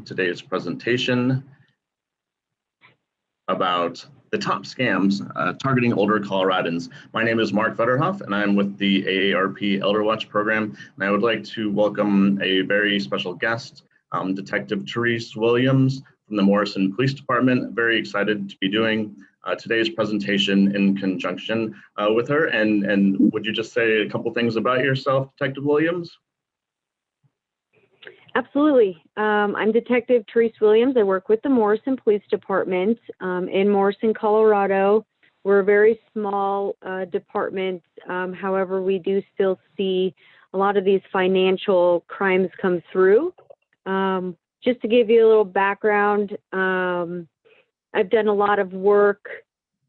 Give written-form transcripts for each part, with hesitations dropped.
today's presentation about the top scams targeting older Coloradans. My name is Mark Vetterhoff, and I'm with the AARP Elder Watch program. And I would like to welcome a very special guest, Detective Therese Williams from the Morrison Police Department. Very excited to be doing today's presentation in conjunction with her. And would you just say a couple things about yourself, Detective Williams? Absolutely. I'm Detective Therese Williams. I work with the Morrison Police Department in Morrison, Colorado. We're a very small department. However, we do still see a lot of these financial crimes come through. Just to give you a little background, I've done a lot of work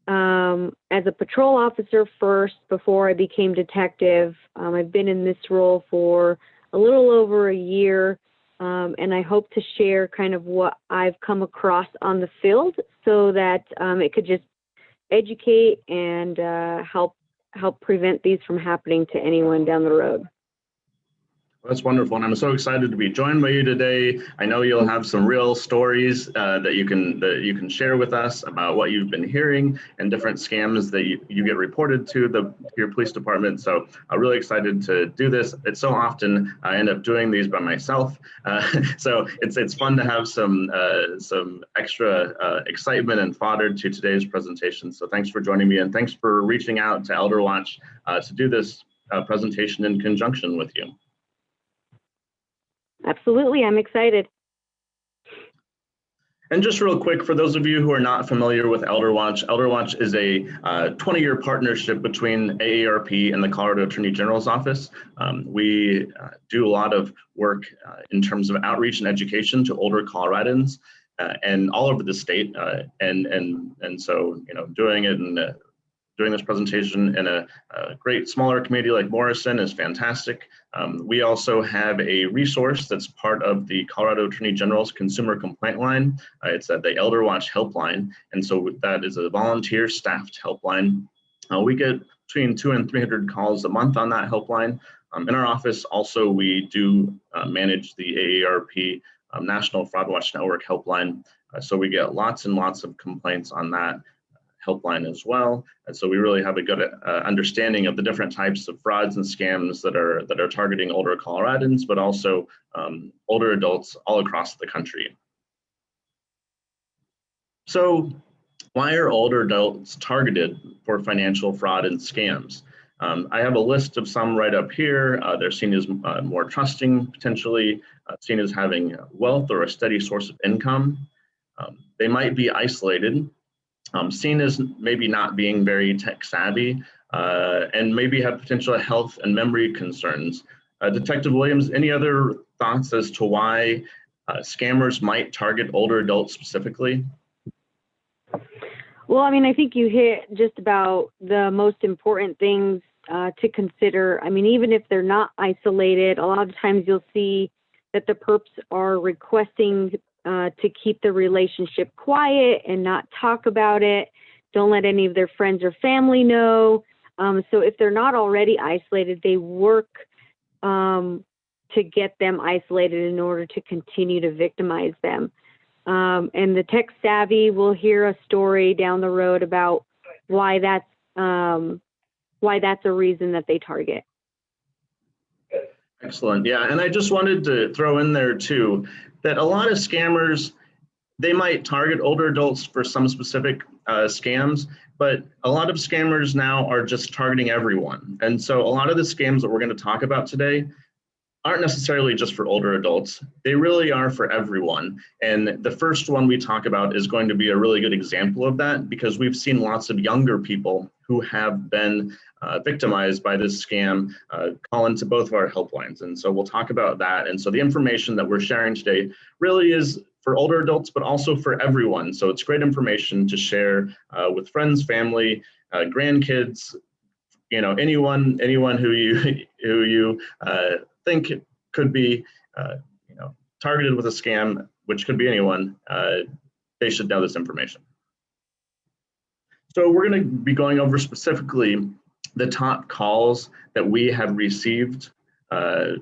as a patrol officer first before I became detective. I've been in this role for a little over a year. And I hope to share kind of what I've come across on the field so that it could just educate and help prevent these from happening to anyone down the road. That's wonderful, and I'm so excited to be joined by you today. I know you'll have some real stories that you can share with us about what you've been hearing and different scams that you get reported to your police department. So I'm really excited to do this. It's so often I end up doing these by myself, so it's fun to have some extra excitement and fodder to today's presentation. So thanks for joining me, and thanks for reaching out to Elder Watch to do this presentation in conjunction with you. Absolutely, I'm excited. And just real quick, for those of you who are not familiar with Elder Watch is a 20-year partnership between AARP and the Colorado Attorney General's Office. We do a lot of work in terms of outreach and education to older Coloradans and all over the state. And so, doing it in doing this presentation in a great smaller community like Morrison is fantastic. We also have a resource that's part of the Colorado Attorney General's Consumer Complaint Line. It's at the Elder Watch Helpline, and so that is a volunteer staffed helpline. We get between 200 and 300 calls a month on that helpline. In our office, also, we do manage the AARP National Fraud Watch Network helpline, so we get lots and lots of complaints on that helpline as well. And so we really have a good understanding of the different types of frauds and scams that are targeting older Coloradans, but also older adults all across the country. So why are older adults targeted for financial fraud and scams? I have a list of some right up here. They're seen as more trusting, potentially seen as having wealth or a steady source of income. They might be isolated, seen as maybe not being very tech savvy, and maybe have potential health and memory concerns. Detective Williams, any other thoughts as to why scammers might target older adults specifically? Well, I mean, I think you hit just about the most important things to consider. I mean, even if they're not isolated, a lot of times you'll see that the perps are requesting to keep the relationship quiet and not talk about it. Don't let any of their friends or family know. So if they're not already isolated, they work to get them isolated in order to continue to victimize them. And the tech savvy will hear a story down the road about why that's a reason that they target. Excellent. Yeah, and I just wanted to throw in there too that a lot of scammers, they might target older adults for some specific scams, but a lot of scammers now are just targeting everyone. And so a lot of the scams that we're going to talk about today aren't necessarily just for older adults. They really are for everyone. And the first one we talk about is going to be a really good example of that, because we've seen lots of younger people who have been victimized by this scam call into both of our helplines. And so we'll talk about that. And so the information that we're sharing today really is for older adults, but also for everyone. So it's great information to share with friends, family, grandkids, anyone who you think could be targeted with a scam, which could be anyone. They should know this information. So we're going to be going over specifically the top calls that we have received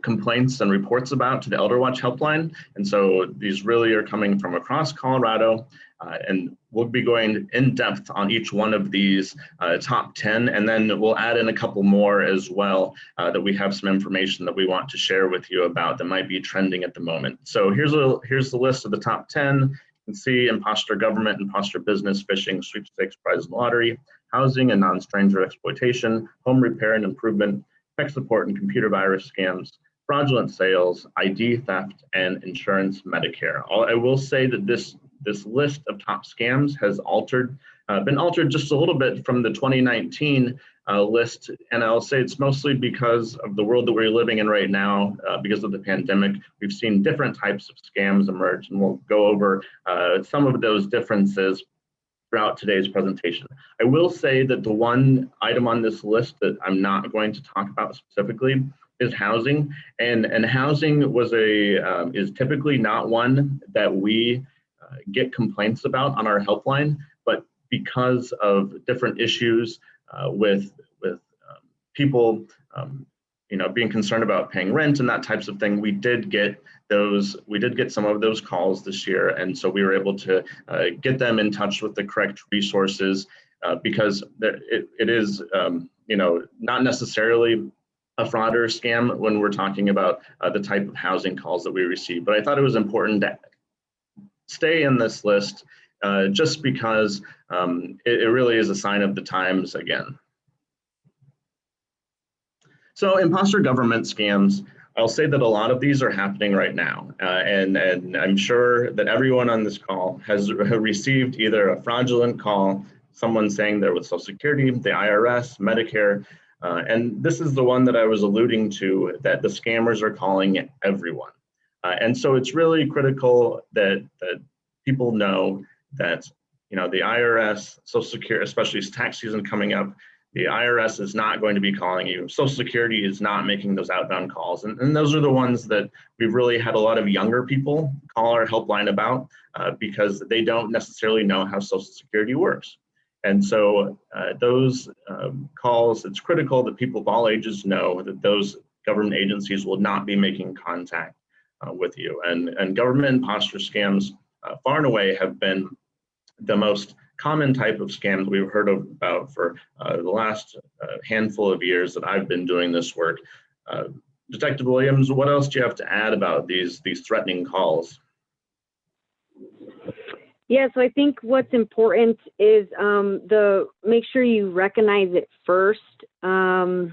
complaints and reports about to the ElderWatch helpline. And so these really are coming from across Colorado, and we'll be going in depth on each one of these top 10, and then we'll add in a couple more as well that we have some information that we want to share with you about that might be trending at the moment. So here's the list of the top 10. You can see imposter government, imposter business, phishing, sweepstakes, prize and lottery, housing and non-stranger exploitation, home repair and improvement, tech support and computer virus scams, fraudulent sales, ID theft, and insurance Medicare. I will say that this list of top scams has been altered just a little bit from the 2019 list, and I'll say it's mostly because of the world that we're living in right now. Because of the pandemic, we've seen different types of scams emerge, and we'll go over some of those differences throughout today's presentation. I will say that the one item on this list that I'm not going to talk about specifically is housing, and housing is typically not one that we get complaints about on our helpline, but because of different issues with people being concerned about paying rent and that types of thing, we did get some of those calls this year, and so we were able to get them in touch with the correct resources because it is not necessarily a fraud or a scam when we're talking about the type of housing calls that we receive. But I thought it was important to stay in this list just because it really is a sign of the times again. So imposter government scams, I'll say that a lot of these are happening right now. And I'm sure that everyone on this call has received either a fraudulent call, someone saying they're with Social Security, the IRS, Medicare, and this is the one that I was alluding to, that the scammers are calling everyone. And so it's really critical that people know that the IRS, Social Security, especially as tax season coming up, the IRS is not going to be calling you. Social Security is not making those outbound calls. And those are the ones that we've really had a lot of younger people call our helpline about because they don't necessarily know how Social Security works. And so those calls, it's critical that people of all ages know that those government agencies will not be making contact with you. And government imposter scams far and away have been the most common type of scams we've heard about for the last handful of years that I've been doing this work. Detective Williams, what else do you have to add about these threatening calls? Yeah, so I think what's important is make sure you recognize it first. The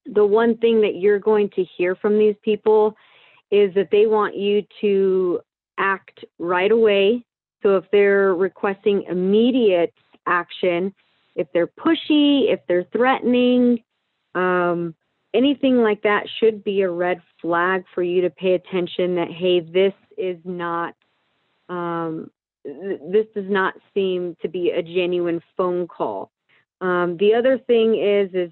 one thing that you're going to hear from these people is that they want you to act right away. So if they're requesting immediate action, if they're pushy, if they're threatening, anything like that should be a red flag for you to pay attention that, hey, this does not seem to be a genuine phone call. The other thing is,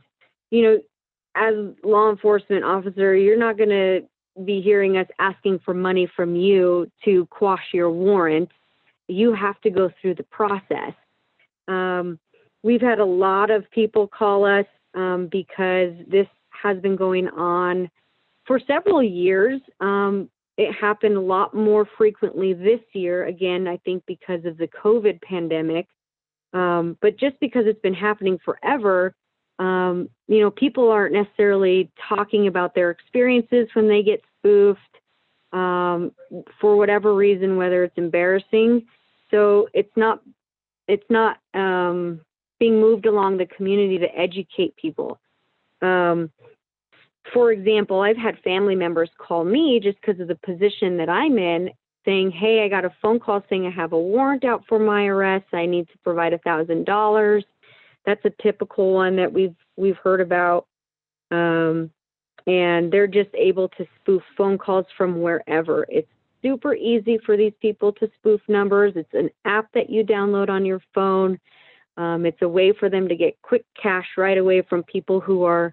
as law enforcement officer, you're not going to be hearing us asking for money from you to quash your warrant. You have to go through the process. We've had a lot of people call us because this has been going on for several years. It happened a lot more frequently this year, again, I think because of the COVID pandemic. But just because it's been happening forever, people aren't necessarily talking about their experiences when they get spoofed for whatever reason, whether it's embarrassing. So it's not being moved along the community to educate people. For example, I've had family members call me just because of the position that I'm in, saying, hey, I got a phone call saying I have a warrant out for my arrest. I need to provide $1,000. That's a typical one that we've heard about. And they're just able to spoof phone calls from wherever. It's super easy for these people to spoof numbers. It's an app that you download on your phone. It's a way for them to get quick cash right away from people who are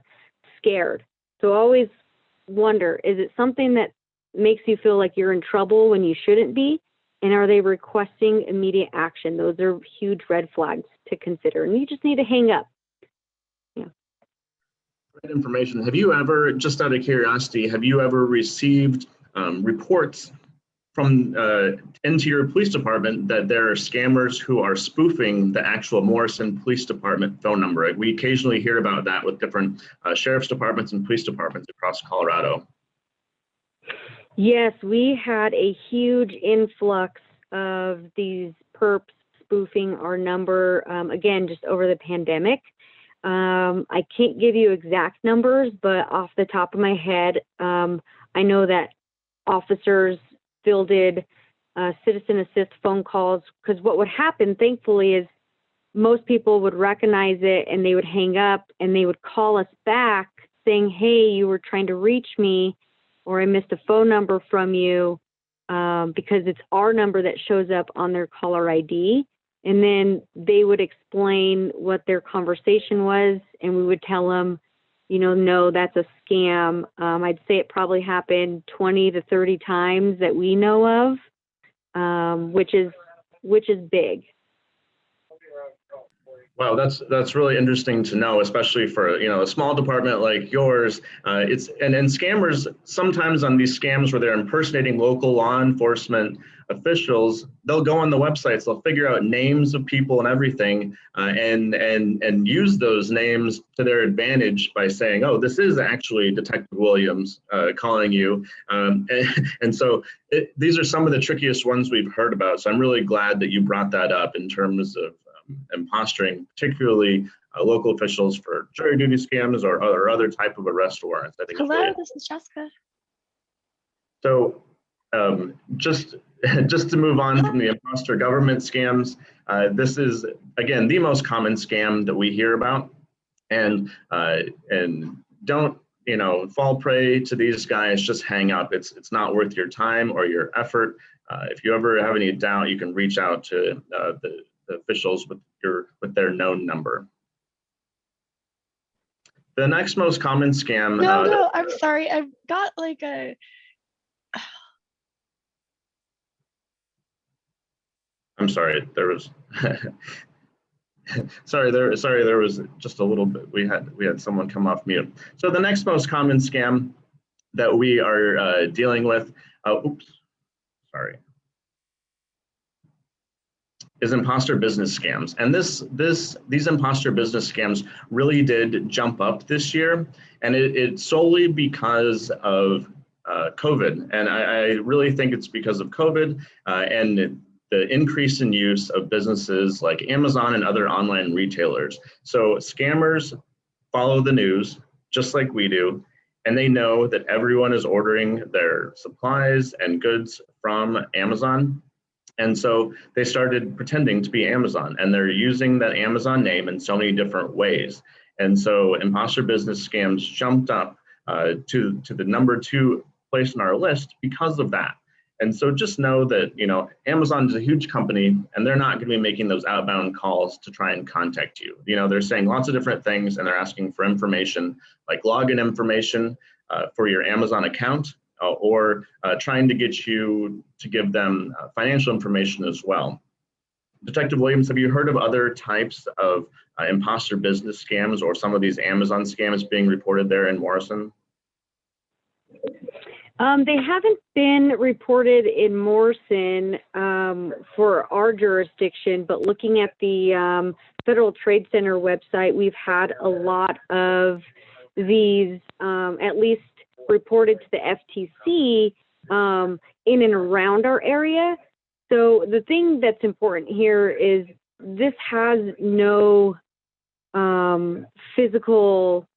scared. So always wonder, is it something that makes you feel like you're in trouble when you shouldn't be? And are they requesting immediate action? Those are huge red flags to consider. And you just need to hang up. Yeah. Great information. Have you ever, just out of curiosity, have you ever received reports from into your police department that there are scammers who are spoofing the actual Morrison Police Department phone number? We occasionally hear about that with different sheriff's departments and police departments across Colorado. Yes, we had a huge influx of these perps spoofing our number, again, just over the pandemic. I can't give you exact numbers, but off the top of my head, I know that officers fielded citizen assist phone calls, because what would happen, thankfully, is most people would recognize it and they would hang up and they would call us back saying, hey, you were trying to reach me, or I missed a phone number from you, because it's our number that shows up on their caller ID. And then they would explain what their conversation was, and we would tell them, you know, no, that's a scam. I'd say it probably happened 20 to 30 times that we know of, which is big. Wow, that's really interesting to know, especially for, you know, a small department like yours. And scammers sometimes on these scams where they're impersonating local law enforcement officials, they'll go on the websites, they'll figure out names of people and everything, and use those names to their advantage by saying, oh, this is actually Detective Williams calling you. And so these are some of the trickiest ones we've heard about. So I'm really glad that you brought that up in terms of impostering, particularly local officials for jury duty scams or other type of arrest warrants. I think. Hello, this is Jessica. So just to move on from the imposter government scams, this is, again, the most common scam that we hear about. And don't, you know, fall prey to these guys. Just hang up. It's not worth your time or your effort. If you ever have any doubt, you can reach out to the officials with their known number. The next most common scam. No, I'm sorry. I've got like a. I'm sorry. There was. There was just a little bit. We had someone come off mute. So the next most common scam that we are dealing with. Is imposter business scams. And these imposter business scams really did jump up this year. And it's solely because of COVID. And I really think it's because of COVID and the increase in use of businesses like Amazon and other online retailers. So scammers follow the news just like we do. And they know that everyone is ordering their supplies and goods from Amazon. And so they started pretending to be Amazon, and they're using that Amazon name in so many different ways. And so imposter business scams jumped up to the number 2 place on our list because of that. And so just know that, you know, Amazon is a huge company, and they're not going to be making those outbound calls to try and contact you. You know, they're saying lots of different things, and they're asking for information like login information for your Amazon account, or trying to get you to give them financial information as well. Detective Williams, have you heard of other types of imposter business scams or some of these Amazon scams being reported there in Morrison? They haven't been reported in Morrison for our jurisdiction, but looking at the Federal Trade Center website, we've had a lot of these, at least reported to the FTC in and around our area. So the thing that's important here is this has no physical,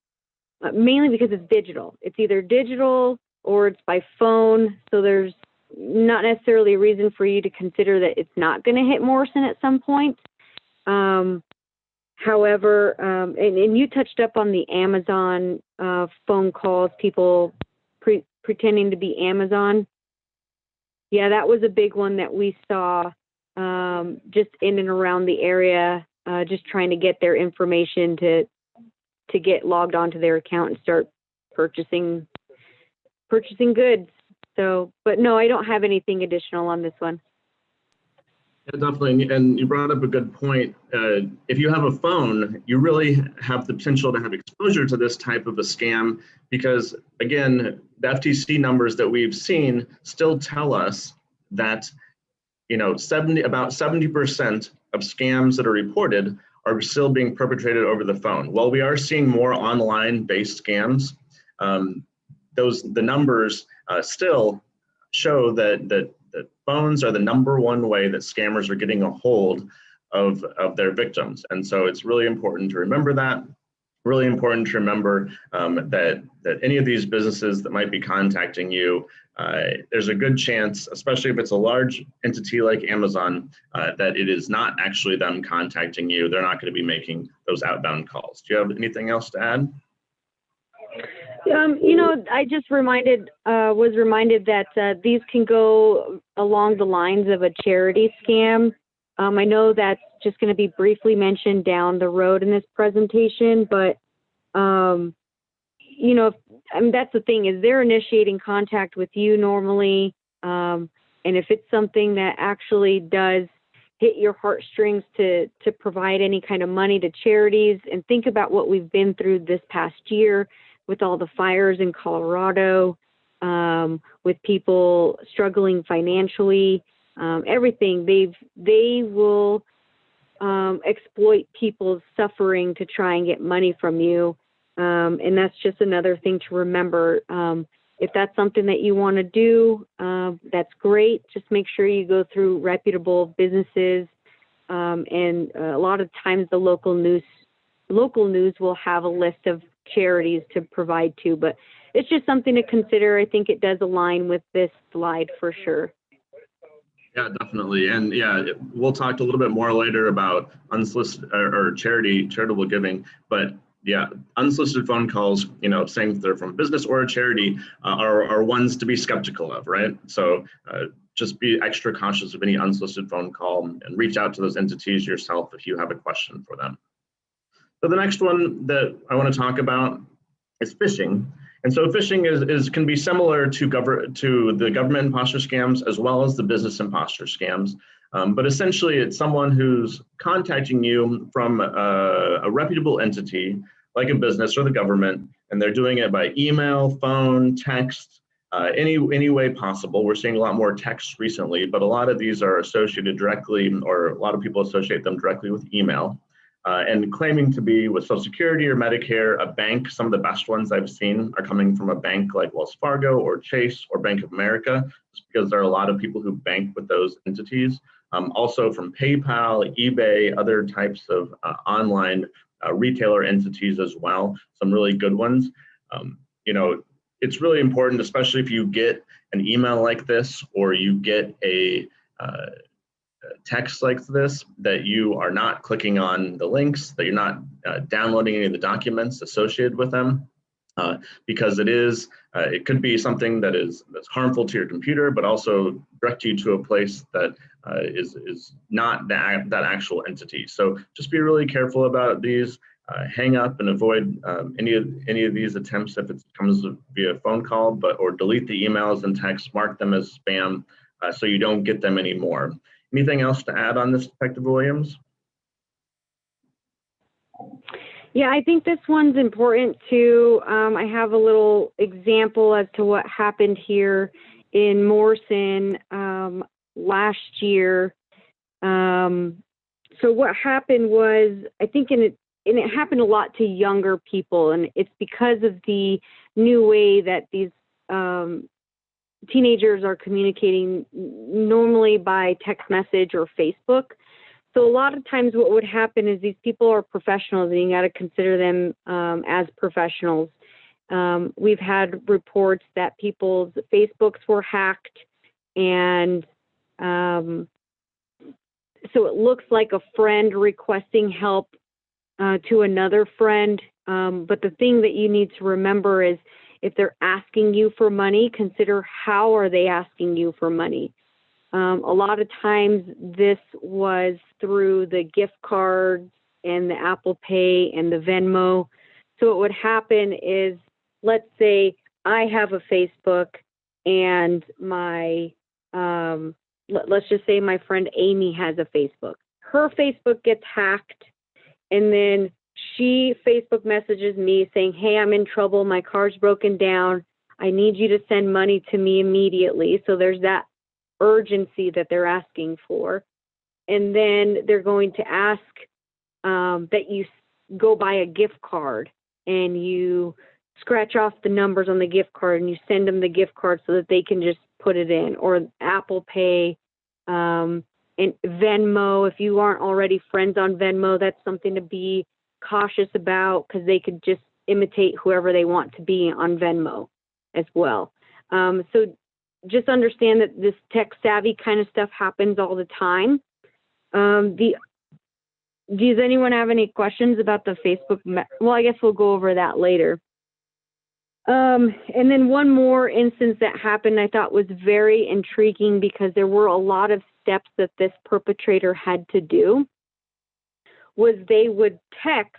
mainly because it's digital. It's either digital or it's by phone. So there's not necessarily a reason for you to consider that it's not going to hit Morrison at some point. However, and you touched up on the Amazon phone calls, people pretending to be Amazon. Yeah, that was a big one that we saw just in and around the area, just trying to get their information to get logged onto their account and start purchasing goods. So, but no, I don't have anything additional on this one. Yeah, definitely. And you brought up a good point. If you have a phone, you really have the potential to have exposure to this type of a scam because, again, the FTC numbers that we've seen still tell us that about 70% of scams that are reported are still being perpetrated over the phone. While we are seeing more online-based scams, the numbers still show that phones are the number one way that scammers are getting a hold of their victims. And so it's really important to remember that. Really important to remember that any of these businesses that might be contacting you, there's a good chance, especially if it's a large entity like Amazon, that it is not actually them contacting you. They're not going to be making those outbound calls. Do you have anything else to add? I just was reminded that these can go along the lines of a charity scam. I know that's just going to be briefly mentioned down the road in this presentation, but that's the thing is they're initiating contact with you normally, and if it's something that actually does hit your heartstrings to provide any kind of money to charities, and think about what we've been through this past year with all the fires in Colorado, with people struggling financially, everything. They will exploit people's suffering to try and get money from you. And that's just another thing to remember. If that's something that you want to do, that's great. Just make sure you go through reputable businesses. And a lot of times the local news will have a list of charities to provide to, but it's just something to consider. I think it does align with this slide for sure. Yeah, definitely. And yeah, we'll talk a little bit more later about unsolicited or charitable giving, but yeah, unsolicited phone calls, saying if they're from a business or a charity, are ones to be skeptical of, right? So just be extra cautious of any unsolicited phone call and reach out to those entities yourself if you have a question for them. So the next one that I want to talk about is phishing. And so phishing can be similar to the government imposter scams as well as the business imposter scams. But essentially, it's someone who's contacting you from a reputable entity like a business or the government, and they're doing it by email, phone, text, any way possible. We're seeing a lot more text recently, but a lot of these are associated directly, or a lot of people associate them directly with email. And claiming to be with Social Security or Medicare, a bank. Some of the best ones I've seen are coming from a bank like Wells Fargo or Chase or Bank of America, just because there are a lot of people who bank with those entities. Also from PayPal, eBay, other types of online retailer entities as well, some really good ones. It's really important, especially if you get an email like this or you get a text like this, that you are not clicking on the links, that you're not downloading any of the documents associated with them, because it could be something that's harmful to your computer, but also direct you to a place that is not that actual entity. So just be really careful about these. Hang up and avoid any of these attempts if it comes via phone call, or delete the emails and texts, mark them as spam, so you don't get them anymore. Anything else to add on this, Detective Williams? Yeah, I think this one's important too. I have a little example as to what happened here in Morrison last year. So what happened was, I think, and it happened a lot to younger people, and it's because of the new way that these teenagers are communicating, normally by text message or Facebook. So a lot of times what would happen is these people are professionals, and you got to consider them as professionals. We've had reports that people's Facebooks were hacked, and so it looks like a friend requesting help to another friend. But the thing that you need to remember is, if they're asking you for money, consider how are they asking you for money. A lot of times this was through the gift cards and the Apple Pay and the Venmo. So what would happen is, let's say I have a Facebook and my let's just say my friend Amy has a Facebook. Her Facebook gets hacked, and then she Facebook messages me saying, hey, I'm in trouble. My car's broken down. I need you to send money to me immediately. So there's that urgency that they're asking for. And then they're going to ask that you go buy a gift card, and you scratch off the numbers on the gift card and you send them the gift card so that they can just put it in, or Apple Pay, and Venmo. If you aren't already friends on Venmo, that's something to be cautious about, because they could just imitate whoever they want to be on Venmo as well. So just understand that this tech savvy kind of stuff happens all the time. Does anyone have any questions about the Facebook? Well, I guess we'll go over that later. And then one more instance that happened I thought was very intriguing, because there were a lot of steps that this perpetrator had to do, was they would text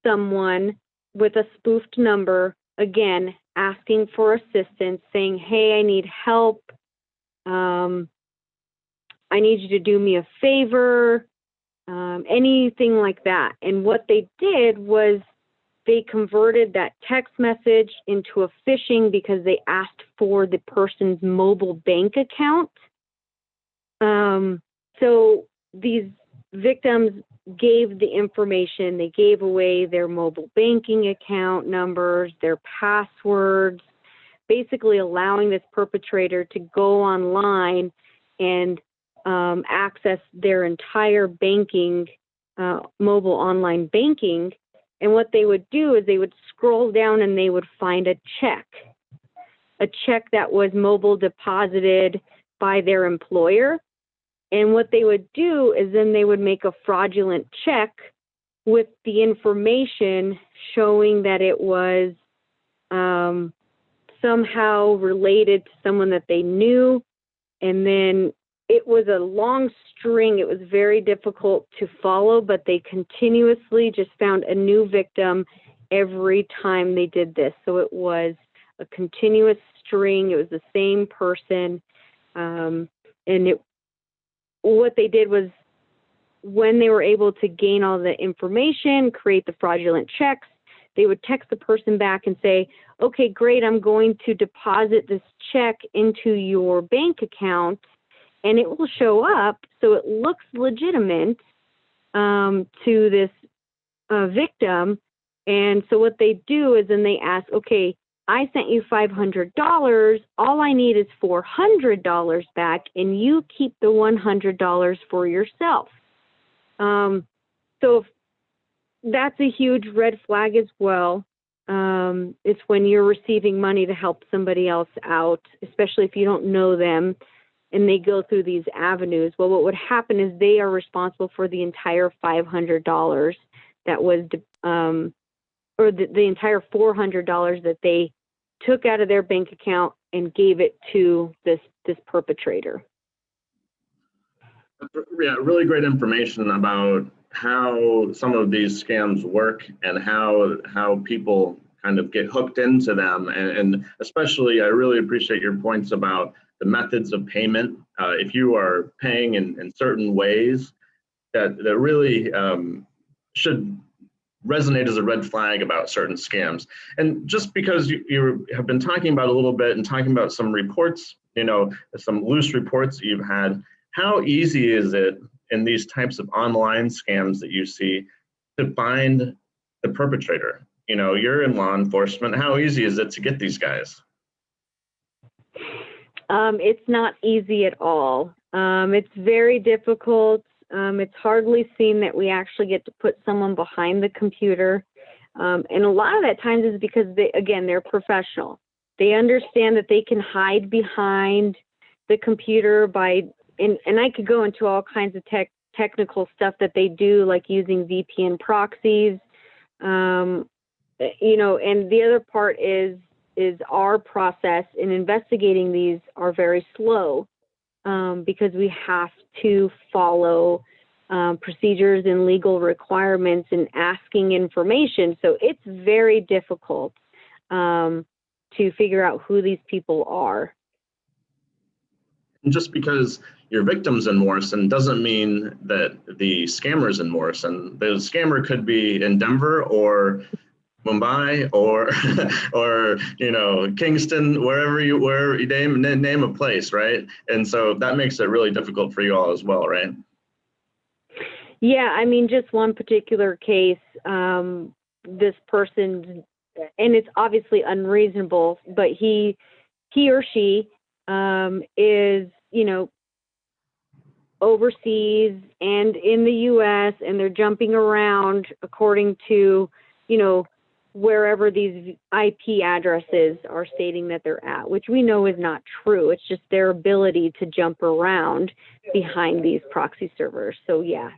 someone with a spoofed number, again, asking for assistance, saying, hey, I need help. I need you to do me a favor, anything like that. And what they did was they converted that text message into a phishing, because they asked for the person's mobile bank account. So these victims gave the information. They gave away their mobile banking account numbers, their passwords, basically allowing this perpetrator to go online and access their entire banking, mobile online banking. And what they would do is they would scroll down and they would find a check that was mobile deposited by their employer. And what they would do is then they would make a fraudulent check with the information showing that it was somehow related to someone that they knew. And then it was a long string. It was very difficult to follow, but they continuously just found a new victim every time they did this. So it was a continuous string. It was the same person. What they did was, when they were able to gain all the information, create the fraudulent checks, they would text the person back and say, okay, great, I'm going to deposit this check into your bank account, and it will show up so it looks legitimate to this victim. And so what they do is then they ask, okay, I sent you $500. All I need is $400 back, and you keep the $100 for yourself. So that's a huge red flag as well. It's when you're receiving money to help somebody else out, especially if you don't know them and they go through these avenues. Well, what would happen is they are responsible for the entire $500 that was, or the entire $400 that they took out of their bank account and gave it to this perpetrator. Yeah, really great information about how some of these scams work and how people kind of get hooked into them. And especially, I really appreciate your points about the methods of payment. If you are paying in certain ways, that really should resonate as a red flag about certain scams. And just because you have been talking about a little bit and talking about some reports, some loose reports that you've had, how easy is it in these types of online scams that you see to find the perpetrator? You're in law enforcement. How easy is it to get these guys? It's not easy at all. It's very difficult. It's hardly seen that we actually get to put someone behind the computer. And a lot of that times is because they're professional. They understand that they can hide behind the computer and I could go into all kinds of technical stuff that they do, like using VPN proxies, and the other part is our process in investigating these are very slow, because we have to follow procedures and legal requirements and asking information. So it's very difficult to figure out who these people are. And just because your victim's in Morrison doesn't mean that the scammer's in Morrison. The scammer could be in Denver or Mumbai or or Kingston, wherever you name a place, right? And so that makes it really difficult for you all as well, right? Yeah, I mean, just one particular case, this person, and it's obviously unreasonable, but he or she is, overseas and in the U.S., and they're jumping around according to, wherever these IP addresses are stating that they're at, which we know is not true. It's just their ability to jump around behind these proxy servers. So yeah.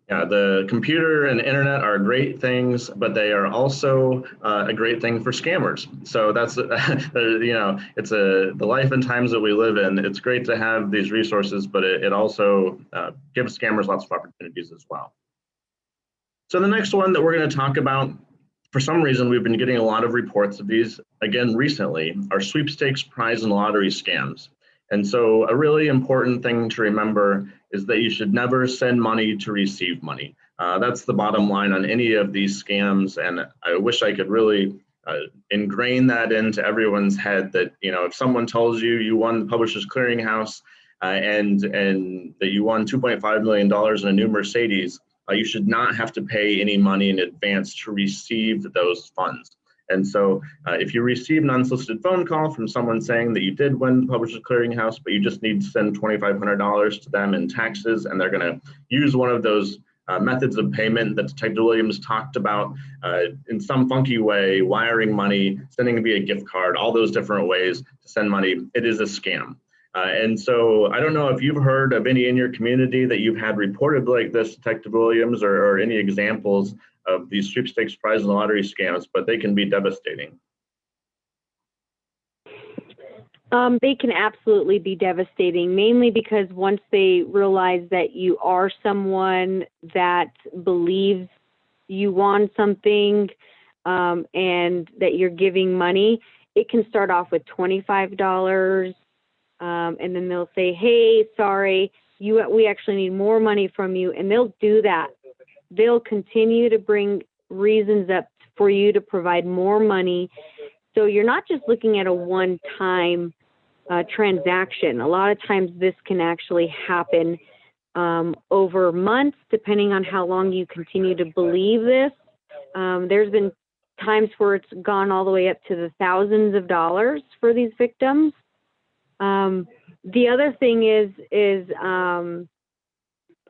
Yeah, the computer and internet are great things, but they are also a great thing for scammers. So that's, it's the life and times that we live in. It's great to have these resources, but it also gives scammers lots of opportunities as well. So the next one that we're going to talk about, for some reason, we've been getting a lot of reports of these, again, recently, are sweepstakes, prize, and lottery scams. And so a really important thing to remember is that you should never send money to receive money. That's the bottom line on any of these scams. And I wish I could really ingrain that into everyone's head that, if someone tells you you won the Publishers Clearinghouse and that you won $2.5 million in a new Mercedes, you should not have to pay any money in advance to receive those funds. And so if you receive an unsolicited phone call from someone saying that you did win the Publishers Clearinghouse, but you just need to send $2,500 to them in taxes, and they're going to use one of those methods of payment that Detective Williams talked about in some funky way, wiring money, sending via gift card, all those different ways to send money, it is a scam. And so I don't know if you've heard of any in your community that you've had reported like this, Detective Williams, or any examples of these sweepstakes, prize, and lottery scams, but they can be devastating. They can absolutely be devastating, mainly because once they realize that you are someone that believes you won something and that you're giving money, it can start off with $25. And then they'll say, hey, sorry, we actually need more money from you. And they'll do that. They'll continue to bring reasons up for you to provide more money. So you're not just looking at a one-time transaction. A lot of times this can actually happen over months, depending on how long you continue to believe this. There's been times where it's gone all the way up to the thousands of dollars for these victims. The other thing is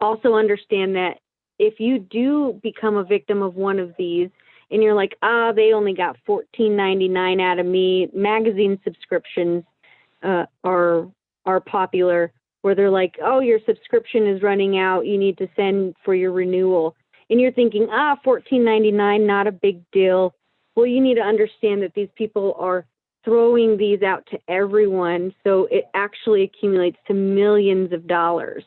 also understand that if you do become a victim of one of these and you're like, they only got $14.99 out of me, magazine subscriptions are popular, where they're like, oh, your subscription is running out, you need to send for your renewal. And you're thinking, $14.99, not a big deal. Well, you need to understand that these people are throwing these out to everyone, so it actually accumulates to millions of dollars,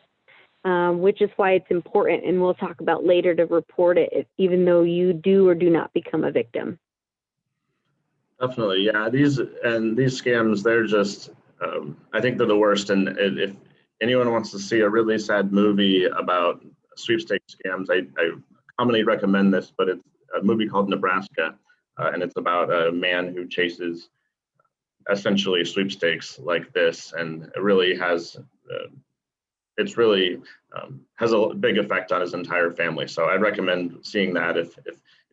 which is why it's important, and we'll talk about later, to report it, even though you do or do not become a victim. Definitely, yeah. These scams, they're just, I think they're the worst. And if anyone wants to see a really sad movie about sweepstakes scams, I commonly recommend this, but it's a movie called Nebraska, and it's about a man who chases essentially sweepstakes like this, and it really has has a big effect on his entire family. So I'd recommend seeing that if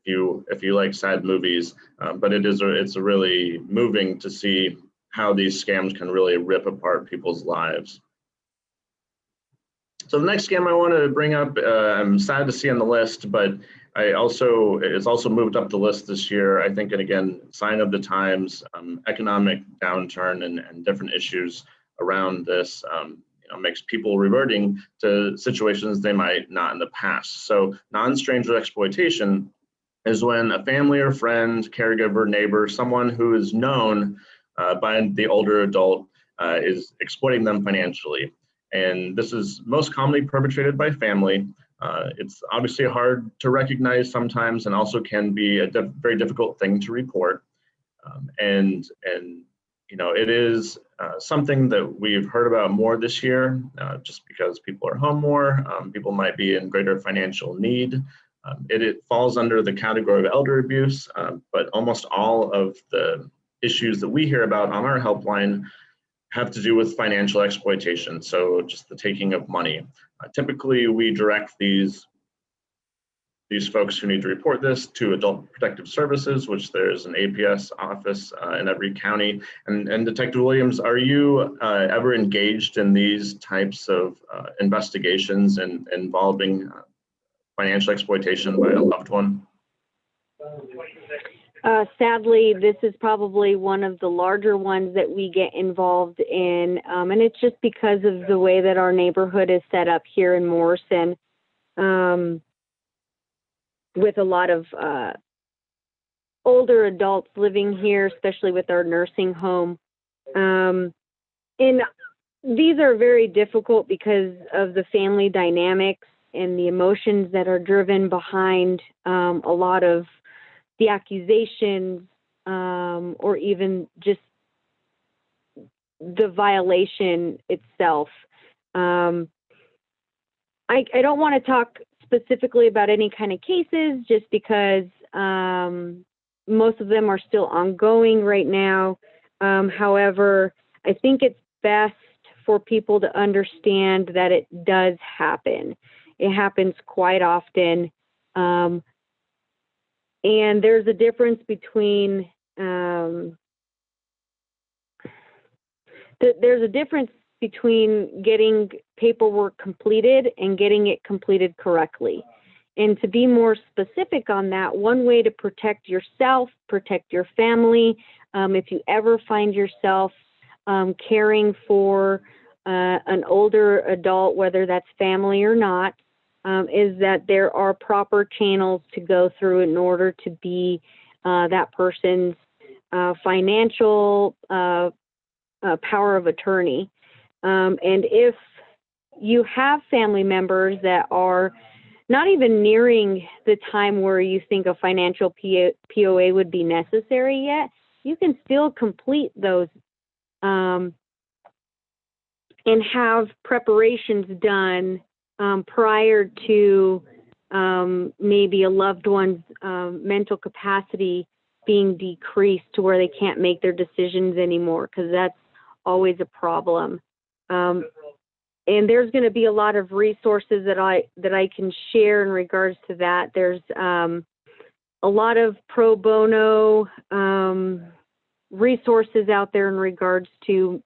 you like sad movies. But it's really moving to see how these scams can really rip apart people's lives. So the next scam I want to bring up, I'm sad to see on the list, but it's also moved up the list this year. I think, and again, sign of the times, economic downturn and different issues around this makes people reverting to situations they might not in the past. So non-stranger exploitation is when a family or friend, caregiver, neighbor, someone who is known by the older adult is exploiting them financially. And this is most commonly perpetrated by family. It's obviously hard to recognize sometimes, and also can be a very difficult thing to report. And it is something that we've heard about more this year, just because people are home more, people might be in greater financial need. It falls under the category of elder abuse, but almost all of the issues that we hear about on our helpline have to do with financial exploitation, so just the taking of money. Typically, we direct these folks who need to report this to Adult Protective Services, which there's an APS office in every county. And Detective Williams, are you ever engaged in these types of investigations involving financial exploitation by a loved one? Sadly, this is probably one of the larger ones that we get involved in, and it's just because of the way that our neighborhood is set up here in Morrison, with a lot of older adults living here, especially with our nursing home. And these are very difficult because of the family dynamics and the emotions that are driven behind a lot of the accusations, or even just the violation itself. I don't want to talk specifically about any kind of cases, just because most of them are still ongoing right now. However, I think it's best for people to understand that it does happen. It happens quite often. And there's a difference between getting paperwork completed and getting it completed correctly. And to be more specific on that, one way to protect yourself, protect your family, if you ever find yourself caring for an older adult, whether that's family or not, is that there are proper channels to go through in order to be that person's financial power of attorney. And if you have family members that are not even nearing the time where you think a financial POA would be necessary yet, you can still complete those and have preparations done prior to maybe a loved one's mental capacity being decreased to where they can't make their decisions anymore, because that's always a problem. And there's going to be a lot of resources that I can share in regards to that. There's a lot of pro bono resources out there in regards to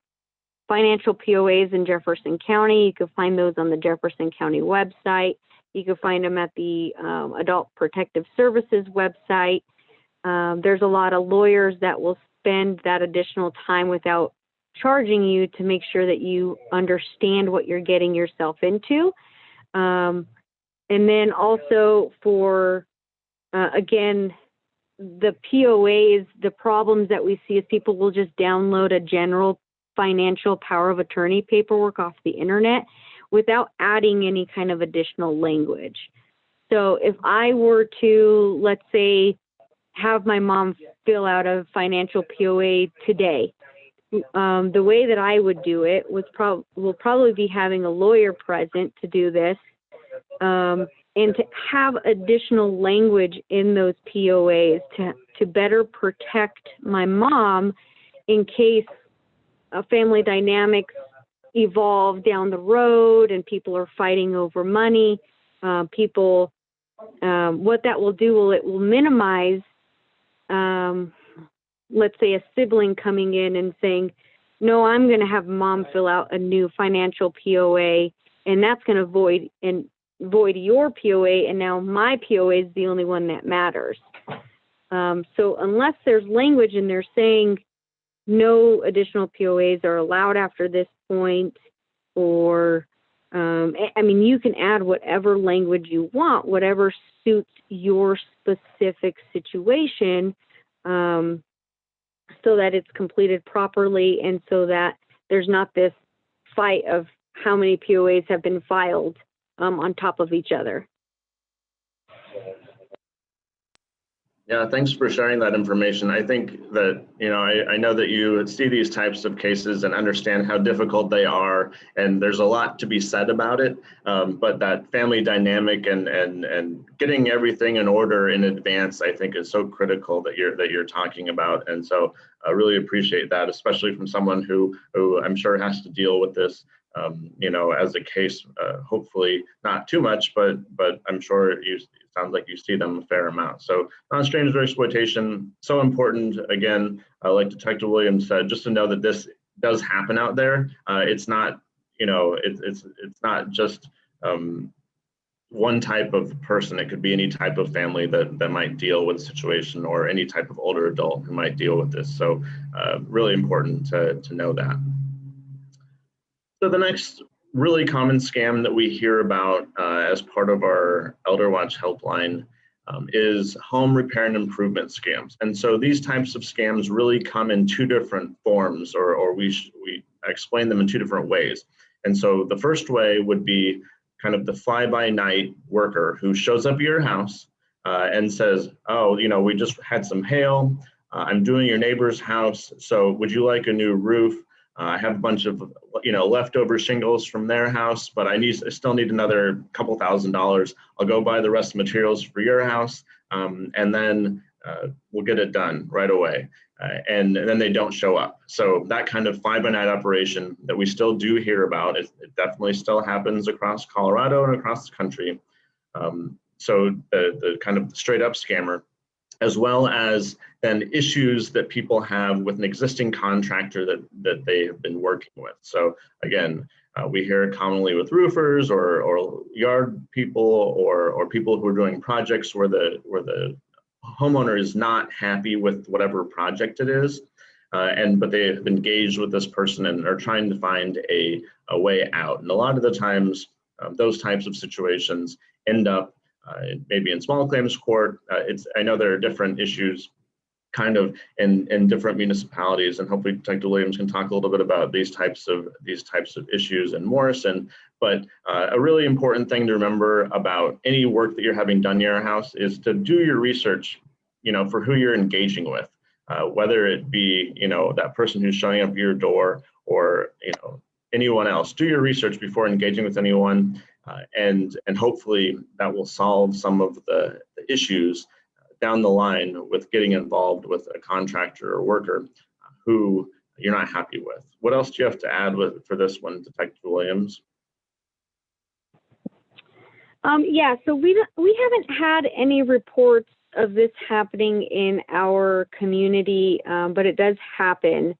financial POAs in Jefferson County. You can find those on the Jefferson County website. You can find them at the Adult Protective Services website. There's a lot of lawyers that will spend that additional time without charging you to make sure that you understand what you're getting yourself into. And then also for, again, the POAs, the problems that we see is people will just download a general financial power of attorney paperwork off the internet without adding any kind of additional language. So if I were to, let's say, have my mom fill out a financial POA today, the way that I would do it was will probably be having a lawyer present to do this, and to have additional language in those POAs to better protect my mom in case family dynamics evolve down the road and people are fighting over money. What that will do, it will minimize, let's say, a sibling coming in and saying, no, I'm going to have mom fill out a new financial POA, and that's going to void your POA, and now my POA is the only one that matters. So unless there's language in there saying no additional POAs are allowed after this point, or, I mean, you can add whatever language you want, whatever suits your specific situation, so that it's completed properly and so that there's not this fight of how many POAs have been filed on top of each other. Yeah, thanks for sharing that information. I think that, I know that you see these types of cases and understand how difficult they are, and there's a lot to be said about it. But that family dynamic and getting everything in order in advance, I think, is so critical that you're talking about. And so I really appreciate that, especially from someone who I'm sure has to deal with this. As a case, hopefully not too much, but I'm sure it sounds like you see them a fair amount. So non-stranger exploitation, so important. Again, like Detective Williams said, just to know that this does happen out there. It's not, it's not just one type of person. It could be any type of family that might deal with a situation, or any type of older adult who might deal with this. So really important to know that. So the next really common scam that we hear about as part of our Elder Watch helpline is home repair and improvement scams. And so these types of scams really come in two different forms, or we explain them in two different ways. And so the first way would be kind of the fly-by-night worker who shows up at your house and says, oh, we just had some hail. I'm doing your neighbor's house, so would you like a new roof? I have a bunch of leftover shingles from their house, but I still need another couple $1,000s. I'll go buy the rest of the materials for your house, and then we'll get it done right away. And then they don't show up. So that kind of fly-by-night operation that we still do hear about, it definitely still happens across Colorado and across the country. So the kind of straight up scammer, as well as then issues that people have with an existing contractor that they have been working with. So again, we hear it commonly with roofers or yard people or people who are doing projects where the homeowner is not happy with whatever project it is, but they've engaged with this person and are trying to find a way out. And a lot of the times, those types of situations end up maybe in small claims court. I know there are different issues kind of in different municipalities, and hopefully Detective Williams can talk a little bit about these types of issues in Morrison. But a really important thing to remember about any work that you're having done in your house is to do your research, for who you're engaging with, whether it be, that person who's showing up at your door or, anyone else. Do your research before engaging with anyone. And hopefully that will solve some of the issues down the line with getting involved with a contractor or worker who you're not happy with. What else do you have to add for this one, Detective Williams? Yeah, so we haven't had any reports of this happening in our community, but it does happen.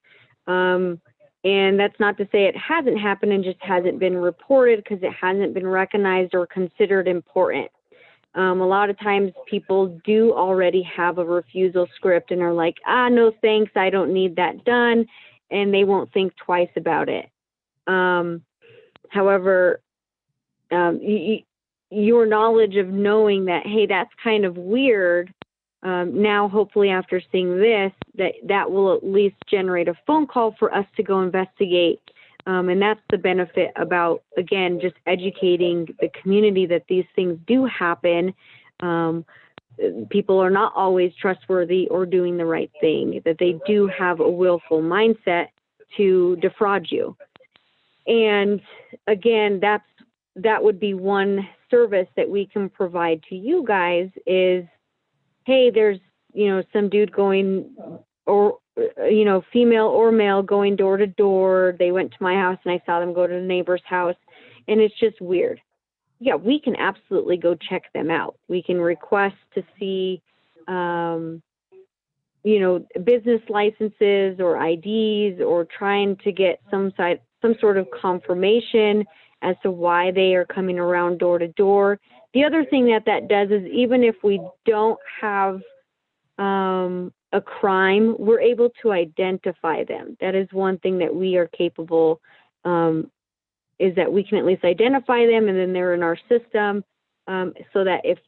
And that's not to say it hasn't happened and just hasn't been reported because it hasn't been recognized or considered important. A lot of times people do already have a refusal script and are like, no thanks, I don't need that done, and they won't think twice about it. However, your knowledge of knowing that, hey, that's kind of weird, now hopefully after seeing this, that will at least generate a phone call for us to go investigate. And that's the benefit about, again, just educating the community that these things do happen. People are not always trustworthy or doing the right thing, that they do have a willful mindset to defraud you. And again, that would be one service that we can provide to you guys is, hey, there's, some dude going, or, female or male going door to door. They went to my house and I saw them go to the neighbor's house, and it's just weird. Yeah, we can absolutely go check them out. We can request to see, business licenses or IDs, or trying to get some sort of confirmation as to why they are coming around door to door. The other thing that does is, even if we don't have a crime, we're able to identify them. That is one thing that we are capable, is that we can at least identify them, and then they're in our system, so that if,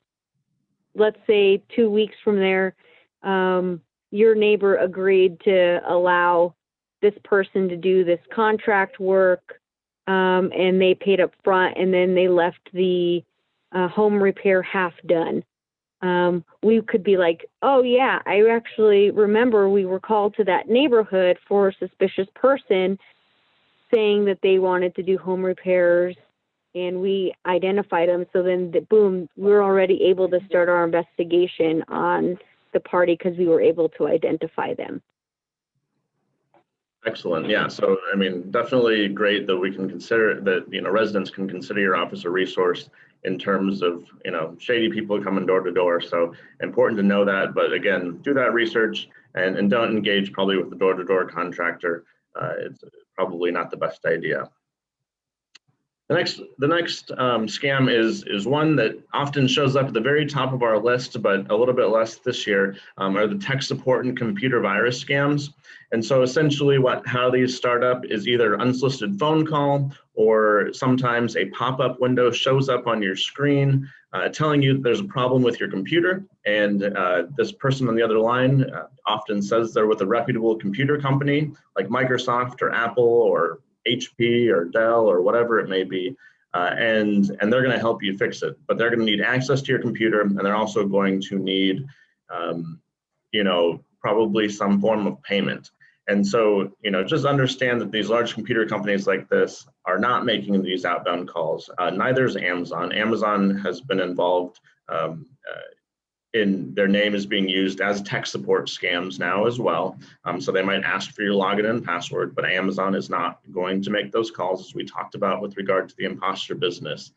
let's say 2 weeks from there, your neighbor agreed to allow this person to do this contract work, and they paid up front, and then they left the home repair half done. we could be like, oh yeah, I actually remember we were called to that neighborhood for a suspicious person saying that they wanted to do home repairs, and we identified them. So then, boom, we're already able to start our investigation on the party because we were able to identify them. Excellent. Yeah. So, I mean, definitely great that we can consider that, residents can consider your office a resource in terms of, shady people coming door to door. So important to know that. But again, do that research and don't engage probably with the door to door contractor. It's probably not the best idea. The next scam is one that often shows up at the very top of our list, but a little bit less this year, are the tech support and computer virus scams. And so essentially how these start up is either unsolicited phone call, or sometimes a pop-up window shows up on your screen telling you that there's a problem with your computer. And this person on the other line often says they're with a reputable computer company like Microsoft or Apple or HP or Dell or whatever it may be, and they're going to help you fix it. But they're going to need access to your computer, and they're also going to need, probably some form of payment. And so, just understand that these large computer companies like this are not making these outbound calls. Neither is Amazon. Amazon has been involved in their name is being used as tech support scams now as well. So they might ask for your login and password, but Amazon is not going to make those calls, as we talked about with regard to the imposter business.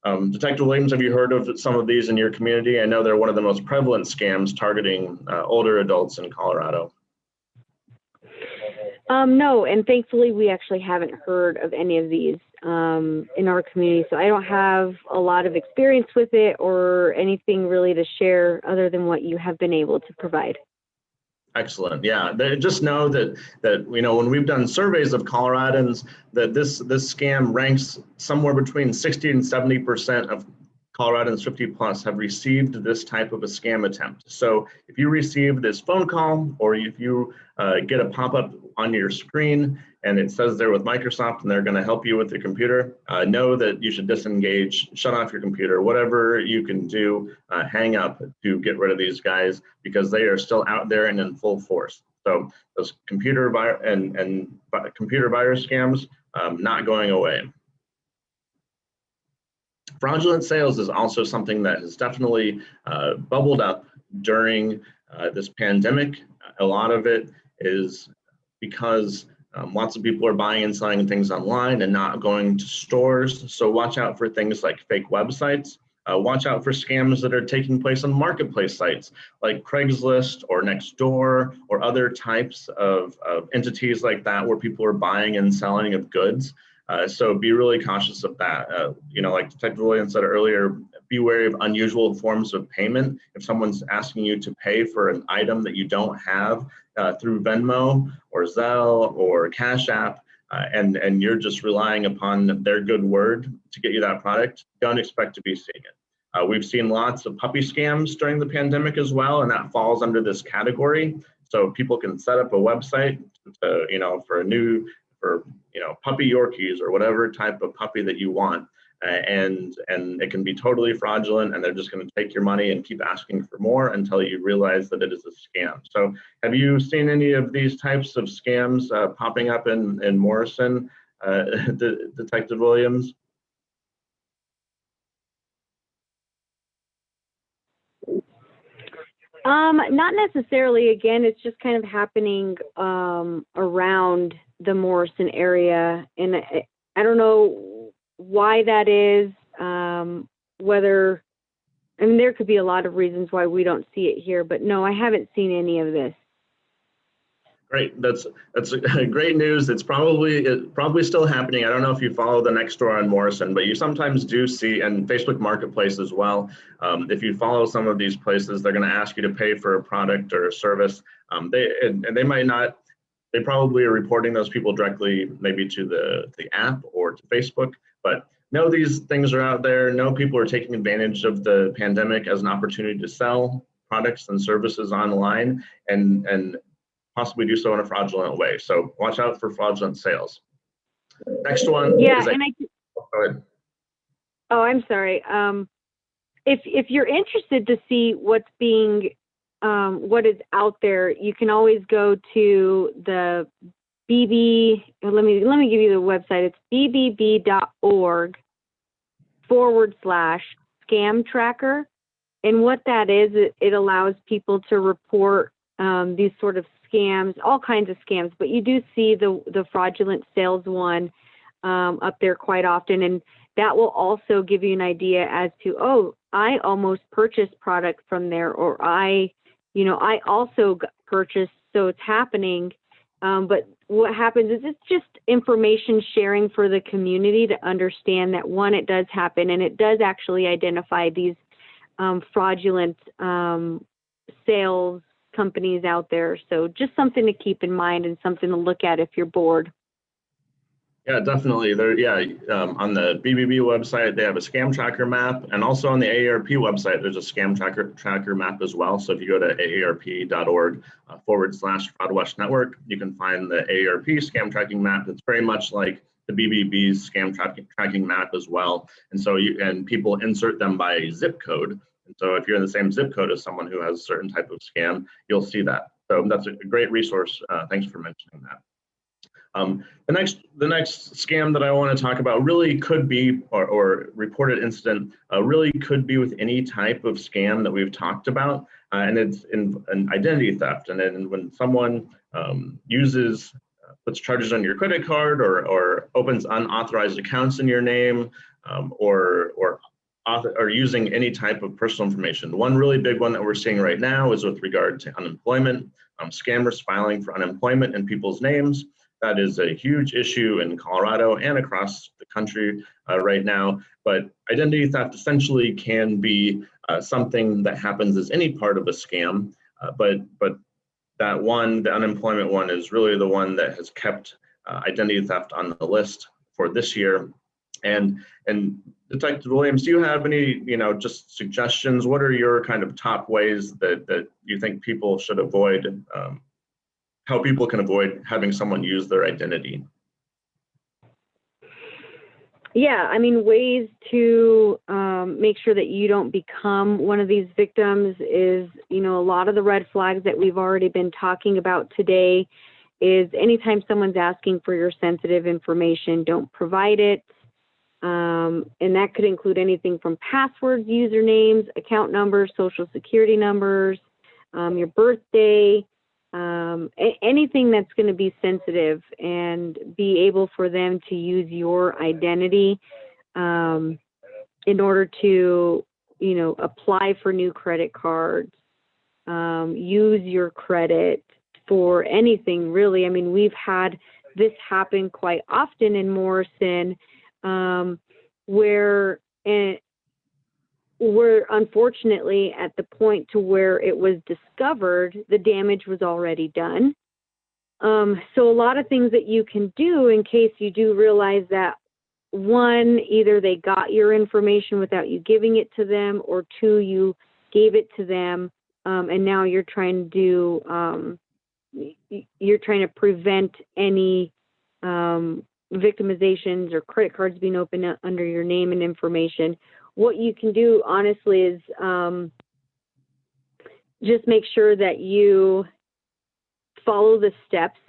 Detective Williams, have you heard of some of these in your community? I know they're one of the most prevalent scams targeting older adults in Colorado. No, and thankfully we actually haven't heard of any of these in our community. So I don't have a lot of experience with it or anything really to share other than what you have been able to provide. Excellent. Yeah, just know that when we've done surveys of Coloradans, that this scam ranks somewhere between 60 and 70% of Coloradans 50 plus have received this type of a scam attempt. So if you receive this phone call, or if you get a pop-up on your screen and it says they're with Microsoft and they're going to help you with your computer, know that you should disengage, shut off your computer, whatever you can do, hang up to get rid of these guys, because they are still out there and in full force. So those computer virus scams not going away. Fraudulent sales is also something that has definitely bubbled up during this pandemic. A lot of it is because lots of people are buying and selling things online and not going to stores. So watch out for things like fake websites. Watch out for scams that are taking place on marketplace sites like Craigslist or Nextdoor or other types of entities like that, where people are buying and selling of goods. So be really cautious of that. Like Detective Williams said earlier, be wary of unusual forms of payment. If someone's asking you to pay for an item that you don't have through Venmo or Zelle or Cash App, and you're just relying upon their good word to get you that product, don't expect to be seeing it. We've seen lots of puppy scams during the pandemic as well, and that falls under this category. So people can set up a website to, for puppy Yorkies or whatever type of puppy that you want, and it can be totally fraudulent, and they're just going to take your money and keep asking for more until you realize that it is a scam. So have you seen any of these types of scams popping up in Morrison, Detective Williams? Not necessarily. Again, it's just kind of happening around the Morrison area, and I don't know why that is. There could be a lot of reasons why we don't see it here, but no, I haven't seen any of this. Great, that's great news. It's probably still happening. I don't know if you follow the Nextdoor on Morrison, but you sometimes do see, and Facebook Marketplace as well. If you follow some of these places, they're going to ask you to pay for a product or a service. They might not. They probably are reporting those people directly, maybe to the app or to Facebook. But know these things are out there. Know people are taking advantage of the pandemic as an opportunity to sell products and services online, and possibly do so in a fraudulent way. So watch out for fraudulent sales. Next one. Yeah, is go ahead. Oh, I'm sorry. if you're interested to see what's being what is out there, you can always go to the BB. Let me give you the website. It's bbb.org/scam tracker. And what that is, it allows people to report these sort of scams, all kinds of scams. But you do see the fraudulent sales one up there quite often, and that will also give you an idea as to, oh, I almost purchased product from there, or I also purchased, so it's happening. But what happens is it's just information sharing for the community to understand that, one, it does happen, and it does actually identify these fraudulent sales companies out there. So just something to keep in mind and something to look at if you're bored. Yeah, definitely. On the BBB website, they have a scam tracker map, and also on the AARP website, there's a scam tracker map as well. So if you go to aarp.org/FraudWatch Network, you can find the AARP scam tracking map. It's very much like the BBB's scam tracking map as well. And people insert them by zip code. And so if you're in the same zip code as someone who has a certain type of scam, you'll see that. So that's a great resource. Thanks for mentioning that. The next scam that I want to talk about really could be, or reported incident, really could be with any type of scam that we've talked about, and it's in an identity theft. And then when someone puts charges on your credit card, or opens unauthorized accounts in your name, or using any type of personal information. One really big one that we're seeing right now is with regard to unemployment, scammers filing for unemployment in people's names. That is a huge issue in Colorado and across the country right now. But identity theft essentially can be something that happens as any part of a scam. But that one, the unemployment one, is really the one that has kept identity theft on the list for this year. And Detective Williams, do you have any, just suggestions? What are your kind of top ways that you think people should avoid? How people can avoid having someone use their identity? Yeah, I mean, ways to make sure that you don't become one of these victims is, a lot of the red flags that we've already been talking about today is anytime someone's asking for your sensitive information, don't provide it. And that could include anything from passwords, usernames, account numbers, social security numbers, your birthday, anything that's going to be sensitive and be able for them to use your identity in order to, apply for new credit cards, use your credit for anything really. I mean, we've had this happen quite often in Morrison, where we're unfortunately at the point to where it was discovered, the damage was already done. So a lot of things that you can do in case you do realize that, one, either they got your information without you giving it to them, or two, you gave it to them, and now you're trying to prevent any victimizations or credit cards being opened under your name and information. What you can do, honestly, is just make sure that you follow the steps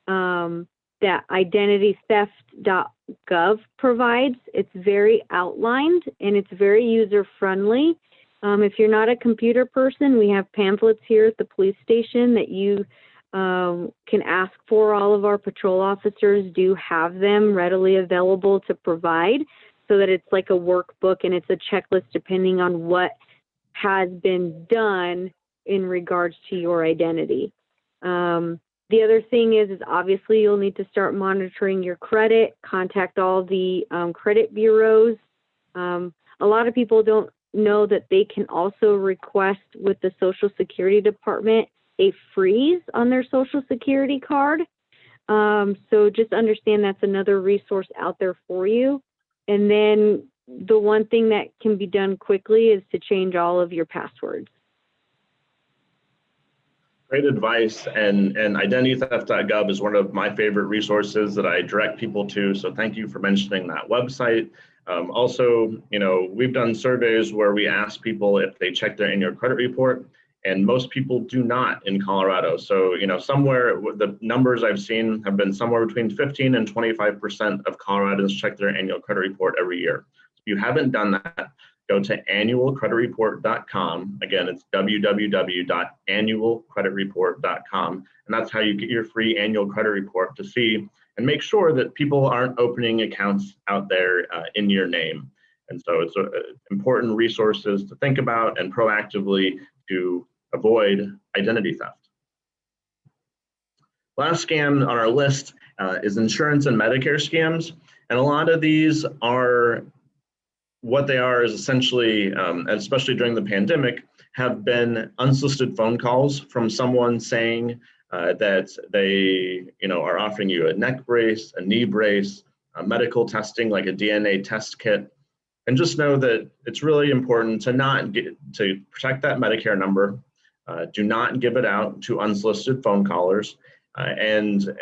that identitytheft.gov provides. It's very outlined and it's very user-friendly. If you're not a computer person, we have pamphlets here at the police station that you can ask for. All of our patrol officers do have them readily available to provide, so that it's like a workbook and it's a checklist depending on what has been done in regards to your identity. The other thing is obviously you'll need to start monitoring your credit, contact all the credit bureaus. A lot of people don't know that they can also request with the Social Security Department a freeze on their Social Security card. So just understand that's another resource out there for you. And then the one thing that can be done quickly is to change all of your passwords. Great advice, and identitytheft.gov is one of my favorite resources that I direct people to. So thank you for mentioning that website. Also, we've done surveys where we ask people if they check their annual credit report, and most people do not in Colorado. So, somewhere the numbers I've seen have been somewhere between 15 and 25% of Coloradans check their annual credit report every year. If you haven't done that, go to annualcreditreport.com. Again, it's www.annualcreditreport.com. And that's how you get your free annual credit report to see and make sure that people aren't opening accounts out there in your name. And so it's important resources to think about and proactively to avoid identity theft. Last scam on our list is insurance and Medicare scams. And a lot of these are, what they are is essentially, especially during the pandemic, have been unsolicited phone calls from someone saying that they are offering you a neck brace, a knee brace, medical testing like a DNA test kit. And just know that it's really important to protect that Medicare number. Do not give it out to unsolicited phone callers, and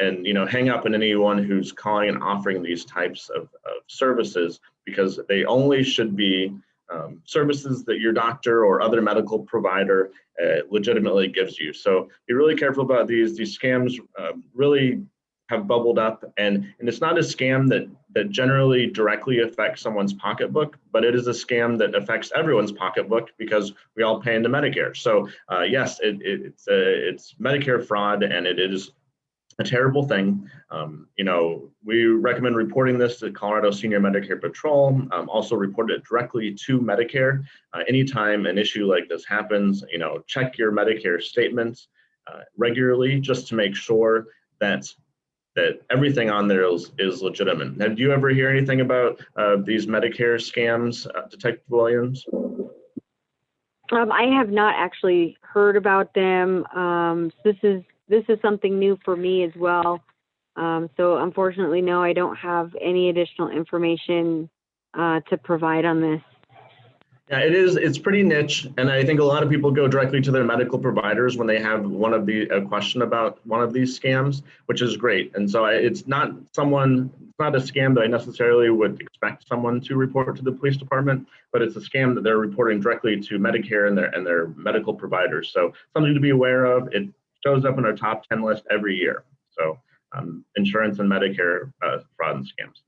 hang up on anyone who's calling and offering these types of services, because they only should be services that your doctor or other medical provider legitimately gives you. So be really careful about these. These scams really have bubbled up, and it's not a scam that generally directly affects someone's pocketbook, but it is a scam that affects everyone's pocketbook because we all pay into Medicare. So yes, it's Medicare fraud, and it is a terrible thing. We recommend reporting this to Colorado Senior Medicare Patrol. Also report it directly to Medicare. Anytime an issue like this happens, check your Medicare statements regularly, just to make sure that everything on there is legitimate. Now, do you ever hear anything about these Medicare scams, Detective Williams? I have not actually heard about them. This is something new for me as well. So unfortunately, no, I don't have any additional information to provide on this. Yeah, it's pretty niche, and I think a lot of people go directly to their medical providers when they have a question about one of these scams, which is great. And so it's not a scam that I necessarily would expect someone to report to the police department, but it's a scam that they're reporting directly to Medicare and their medical providers. So something to be aware of. It shows up in our top 10 list every year. So insurance and Medicare fraud and scams.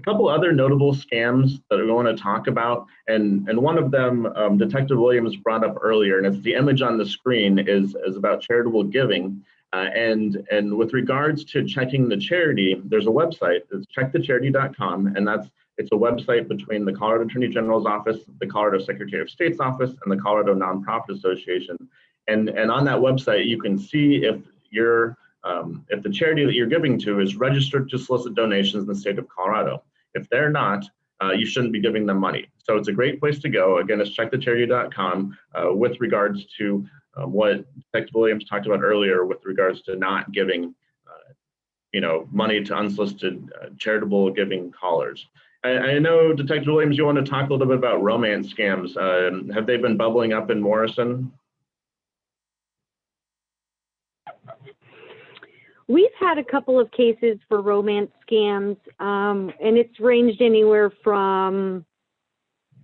A couple other notable scams that we want to talk about, and one of them Detective Williams brought up earlier, and it's the image on the screen is about charitable giving. And with regards to checking the charity, there's a website, it's checkthecharity.com, and it's a website between the Colorado Attorney General's office, the Colorado Secretary of State's office, and the Colorado Nonprofit Association. And on that website, you can see if the charity that you're giving to is registered to solicit donations in the state of Colorado. If they're not, you shouldn't be giving them money. So it's a great place to go. Again, it's checkthecharity.com with regards to what Detective Williams talked about earlier with regards to not giving money to unsolicited charitable giving callers. I know, Detective Williams, you want to talk a little bit about romance scams. Have they been bubbling up in Morrison? We've had a couple of cases for romance scams, and it's ranged anywhere from,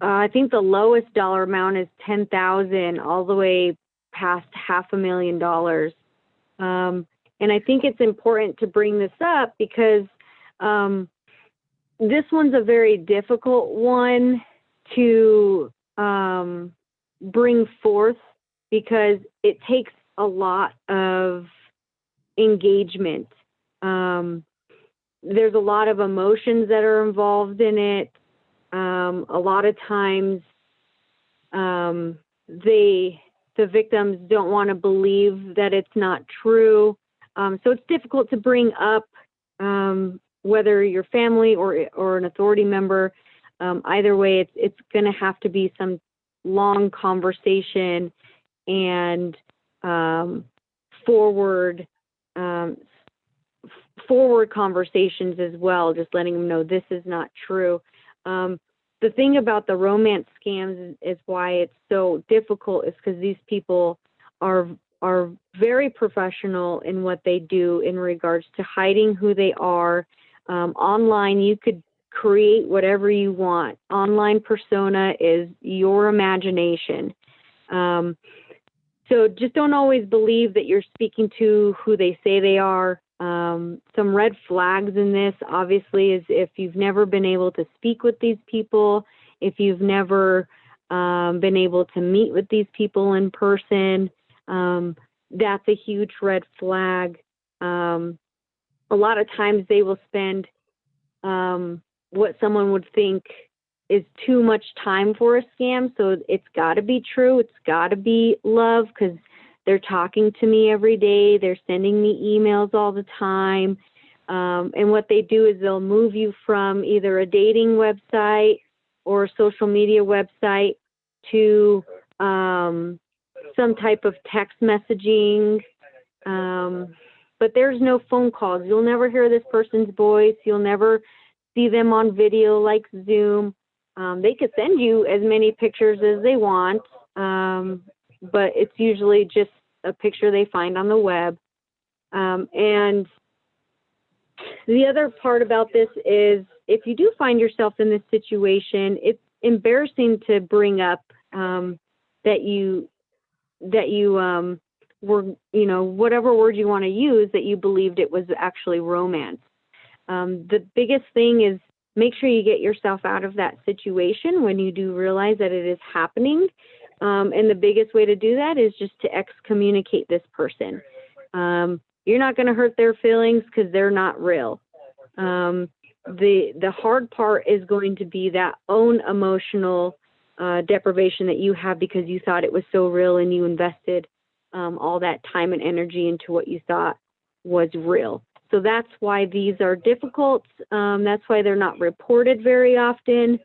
I think the lowest dollar amount is $10,000 all the way past $500,000. And I think it's important to bring this up because this one's a very difficult one to bring forth because it takes a lot of engagement. There's a lot of emotions that are involved in it. A lot of times the victims don't want to believe that it's not true. So it's difficult to bring up whether your family or an authority member. Either way, it's going to have to be some long conversation and forward conversations as well, just letting them know this is not true. The thing about the romance scams is why it's so difficult is because these people are very professional in what they do in regards to hiding who they are. Online, you could create whatever you want. Online persona is your imagination. So just don't always believe that you're speaking to who they say they are. Some red flags in this, obviously, is if you've never been able to speak with these people, if you've never been able to meet with these people in person, that's a huge red flag. A lot of times they will spend what someone would think is too much time for a scam. So it's got to be true. It's got to be love, because they're talking to me every day. They're sending me emails all the time. And what they do is they'll move you from either a dating website or a social media website to some type of text messaging. But there's no phone calls. You'll never hear this person's voice. You'll never see them on video like Zoom. They could send you as many pictures as they want, but it's usually just a picture they find on the web. And the other part about this is, if you do find yourself in this situation, it's embarrassing to bring up that you were, whatever word you want to use, that you believed it was actually romance. The biggest thing is, make sure you get yourself out of that situation when you do realize that it is happening. And the biggest way to do that is just to excommunicate this person. You're not going to hurt their feelings because they're not real. The hard part is going to be that own emotional deprivation that you have because you thought it was so real and you invested all that time and energy into what you thought was real. So that's why these are difficult. That's why they're not reported very often.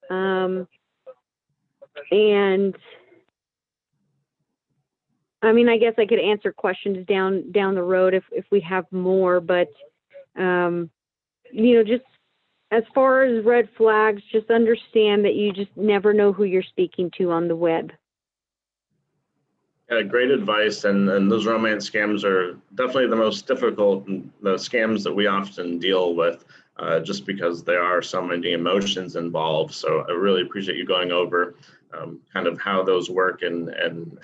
And I mean, I guess I could answer questions down the road if we have more, but just as far as red flags, just understand that you just never know who you're speaking to on the web. Yeah, great advice, and those romance scams are definitely the most difficult, the scams that we often deal with, just because there are so many emotions involved. So I really appreciate you going over kind of how those work and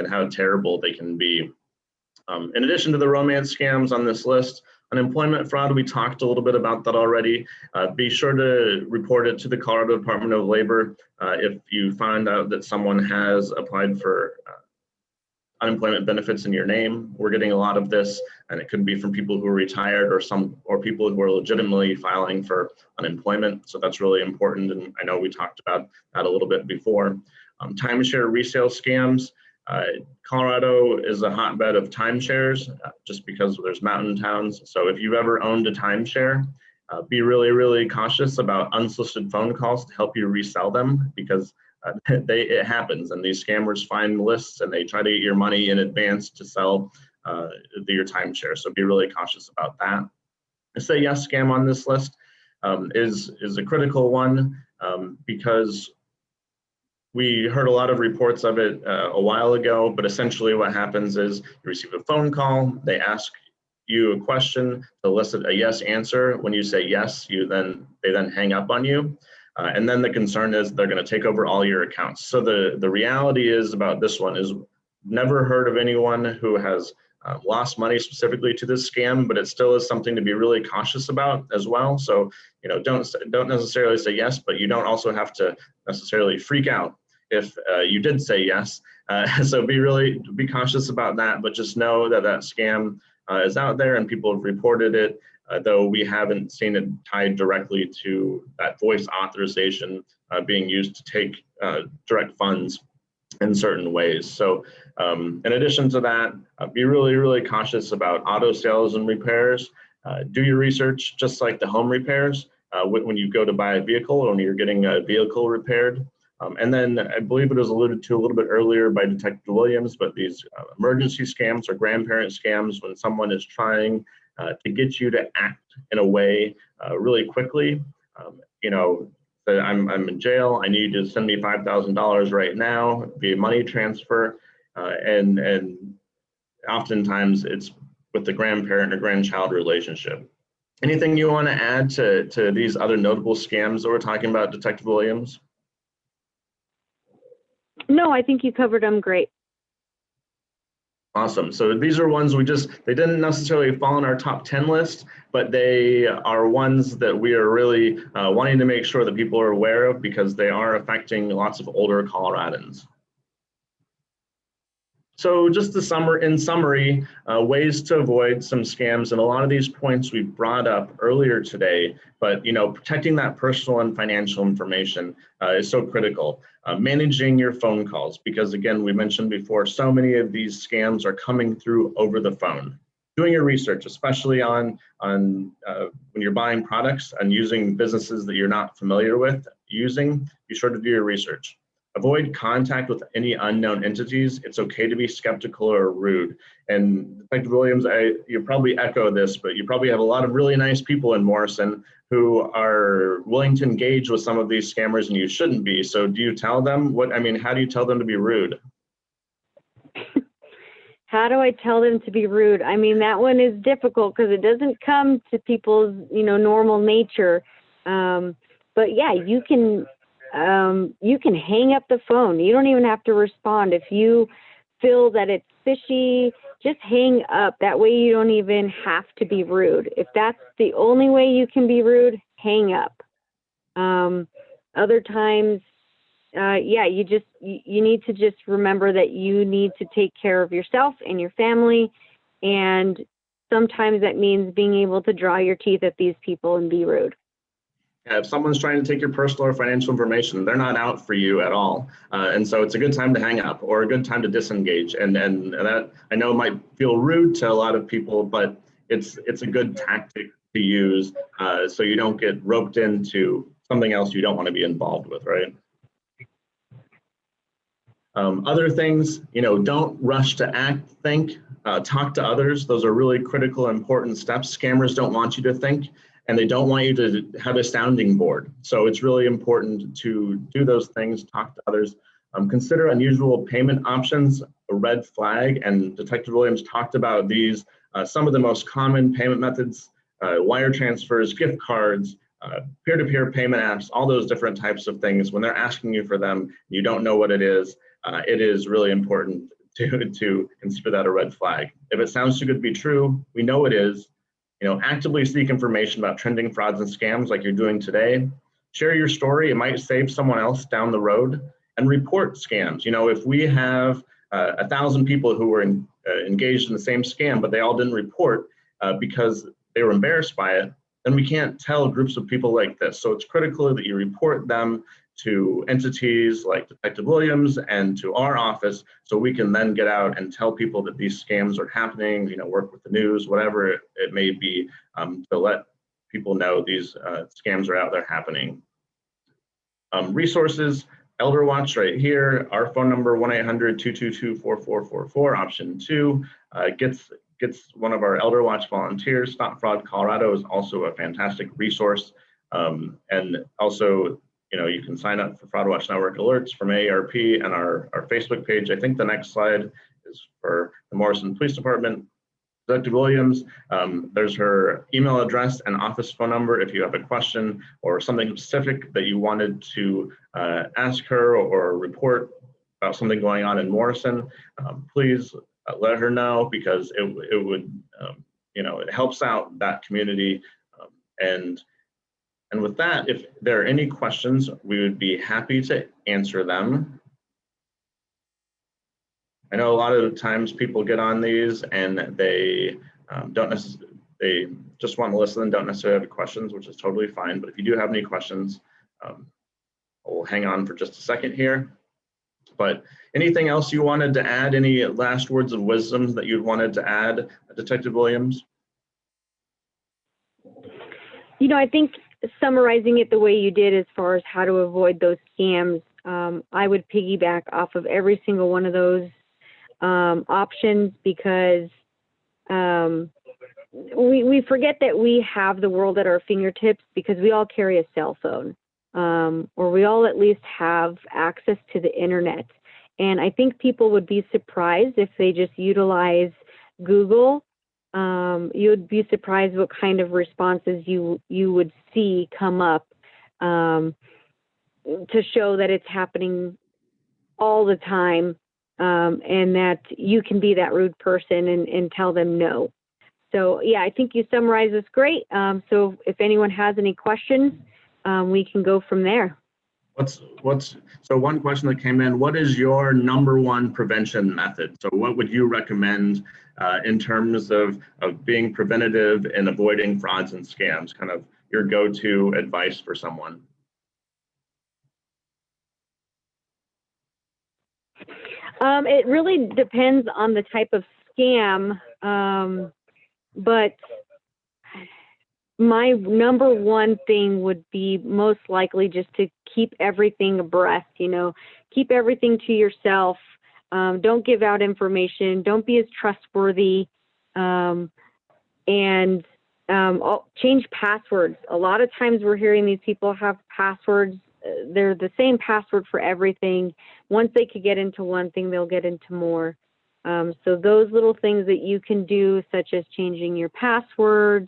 how terrible they can be. In addition to the romance scams on this list, unemployment fraud, we talked a little bit about that already. Be sure to report it to the Colorado Department of Labor if you find out that someone has applied for unemployment benefits in your name. We're getting a lot of this, and it could be from people who are retired or people who are legitimately filing for unemployment. So that's really important, and I know we talked about that a little bit before. Timeshare resale scams. Colorado is a hotbed of timeshares just because there's mountain towns. So if you've ever owned a timeshare, be really, really cautious about unsolicited phone calls to help you resell them, because it happens, and these scammers find lists and they try to get your money in advance to sell your timeshare. So be really cautious about that. The Say Yes scam on this list is a critical one because we heard a lot of reports of it a while ago, but essentially what happens is you receive a phone call, they ask you a question to elicit a yes answer. When you say yes, they then hang up on you. And then the concern is they're going to take over all your accounts. So the reality is about this one is, never heard of anyone who has lost money specifically to this scam, but it still is something to be really cautious about as well. So don't necessarily say yes, but you don't also have to necessarily freak out if you did say yes. So be cautious about that, but just know that scam is out there and people have reported it. Though we haven't seen it tied directly to that voice authorization being used to take direct funds in certain ways. So in addition to that, be really, really cautious about auto sales and repairs. Do your research, just like the home repairs, when you go to buy a vehicle or when you're getting a vehicle repaired. And then I believe it was alluded to a little bit earlier by Detective Williams, but these emergency scams or grandparent scams, when someone is trying to get you to act in a way really quickly. That I'm in jail, I need you to send me $5,000 right now via money transfer. And oftentimes it's with the grandparent or grandchild relationship. Anything you want to add to these other notable scams that we're talking about, Detective Williams? No, I think you covered them great. Awesome. So these are ones they didn't necessarily fall on our top 10 list, but they are ones that we are really wanting to make sure that people are aware of because they are affecting lots of older Coloradans. So just in summary, ways to avoid some scams, and a lot of these points we brought up earlier today, but protecting that personal and financial information is so critical. Managing your phone calls, because again, we mentioned before, so many of these scams are coming through over the phone. Doing your research, especially on when you're buying products and using businesses that you're not familiar with be sure to do your research. Avoid contact with any unknown entities. It's okay to be skeptical or rude. And Detective Williams, you probably echo this, but you probably have a lot of really nice people in Morrison who are willing to engage with some of these scammers, and you shouldn't be. So do you tell them how do you tell them to be rude? How do I tell them to be rude? I mean, that one is difficult because it doesn't come to people's, normal nature. But yeah, you can hang up the phone. You don't even have to respond. If you feel that it's fishy, just hang up. That way you don't even have to be rude. If that's the only way you can be rude, hang up. Other times, you need to just remember that you need to take care of yourself and your family. And sometimes that means being able to draw your teeth at these people and be rude. If someone's trying to take your personal or financial information, they're not out for you at all. And so it's a good time to hang up or a good time to disengage. And that I know might feel rude to a lot of people, but it's a good tactic to use so you don't get roped into something else you don't want to be involved with, right? Other things, don't rush to act, think, talk to others. Those are really critical, important steps. Scammers don't want you to think, and they don't want you to have a sounding board. So it's really important to do those things, talk to others. Consider unusual payment options, a red flag, and Detective Williams talked about these, some of the most common payment methods, wire transfers, gift cards, peer-to-peer payment apps, all those different types of things. When they're asking you for them, you don't know what it is really important to consider that a red flag. If it sounds too good to be true, we know it is. Actively seek information about trending frauds and scams like you're doing today. Share your story. It might save someone else down the road. And report scams. If we have 1,000 people who were engaged in the same scam, but they all didn't report because they were embarrassed by it, then we can't tell groups of people like this. So it's critical that you report them to entities like Detective Williams and to our office, so we can then get out and tell people that these scams are happening, work with the news, whatever it may be, to let people know these scams are out there happening. Resources, Elder Watch right here, our phone number 1-800-222-4444, option 2, gets one of our Elder Watch volunteers. Stop Fraud Colorado is also a fantastic resource. And also, you can sign up for Fraud Watch Network alerts from AARP and our Facebook page. I think the next slide is for the Morrison Police Department. Detective Williams, there's her email address and office phone number if you have a question or something specific that you wanted to ask her or report about something going on in Morrison. Please let her know, because it would, it helps out that community. And with that, if there are any questions, we would be happy to answer them. I know a lot of the times people get on these and they they just want to listen and don't necessarily have questions, which is totally fine. But if you do have any questions, we'll hang on for just a second here. But anything else you wanted to add? Any last words of wisdom that you wanted to add, Detective Williams? I think summarizing it the way you did as far as how to avoid those scams, I would piggyback off of every single one of those options, because we forget that we have the world at our fingertips, because we all carry a cell phone, or we all at least have access to the internet. And I think people would be surprised if they just utilize Google you would be surprised what kind of responses you would see come up to show that it's happening all the time, and that you can be that rude person and tell them no. So yeah, I think you summarized this great. So if anyone has any questions, we can go from there. So one question that came in, what is your #1 prevention method? So what would you recommend in terms of being preventative and avoiding frauds and scams, kind of your go-to advice for someone? It really depends on the type of scam, but my #1 thing would be most likely just to keep everything abreast, keep everything to yourself. Don't give out information. Don't be as trustworthy. And change passwords. A lot of times we're hearing these people have passwords. They're the same password for everything. Once they could get into one thing, they'll get into more. So those little things that you can do, such as changing your passwords,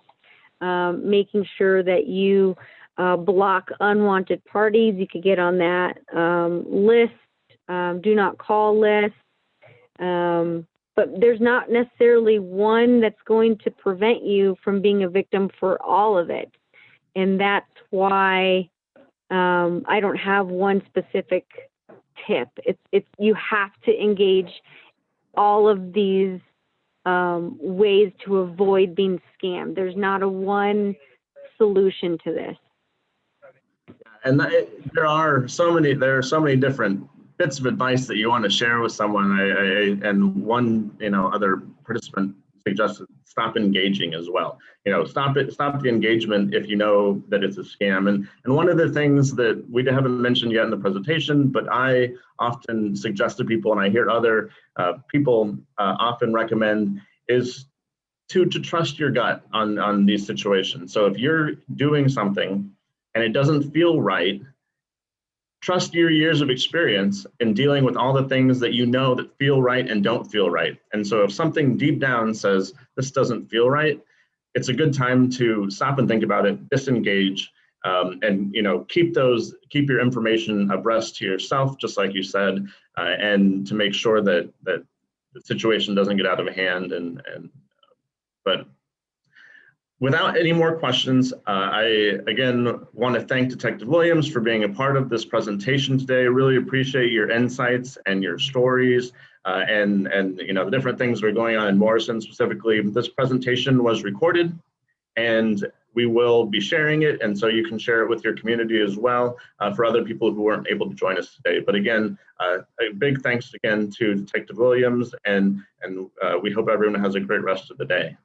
making sure that you block unwanted parties. You could get on that list, do not call list. But there's not necessarily one that's going to prevent you from being a victim for all of it. And that's why I don't have one specific tip. It's you have to engage all of these ways to avoid being scammed. There's not a one solution to this. And there are so many different bits of advice that you want to share with someone. And one other participant suggested stop engaging as well. Stop the engagement if you know that it's a scam. And one of the things that we haven't mentioned yet in the presentation, but I often suggest to people, and I hear other people often recommend, is to trust your gut on these situations. So if you're doing something and it doesn't feel right, trust your years of experience in dealing with all the things that that feel right and don't feel right. And so if something deep down says this doesn't feel right, it's a good time to stop and think about it, disengage, and keep your information abreast to yourself, just like you said, and to make sure that the situation doesn't get out of hand. But without any more questions, I again want to thank Detective Williams for being a part of this presentation today. Really appreciate your insights and your stories and the different things that are going on in Morrison specifically. This presentation was recorded and we will be sharing it, and so you can share it with your community as well for other people who weren't able to join us today. But again, a big thanks again to Detective Williams, and we hope everyone has a great rest of the day.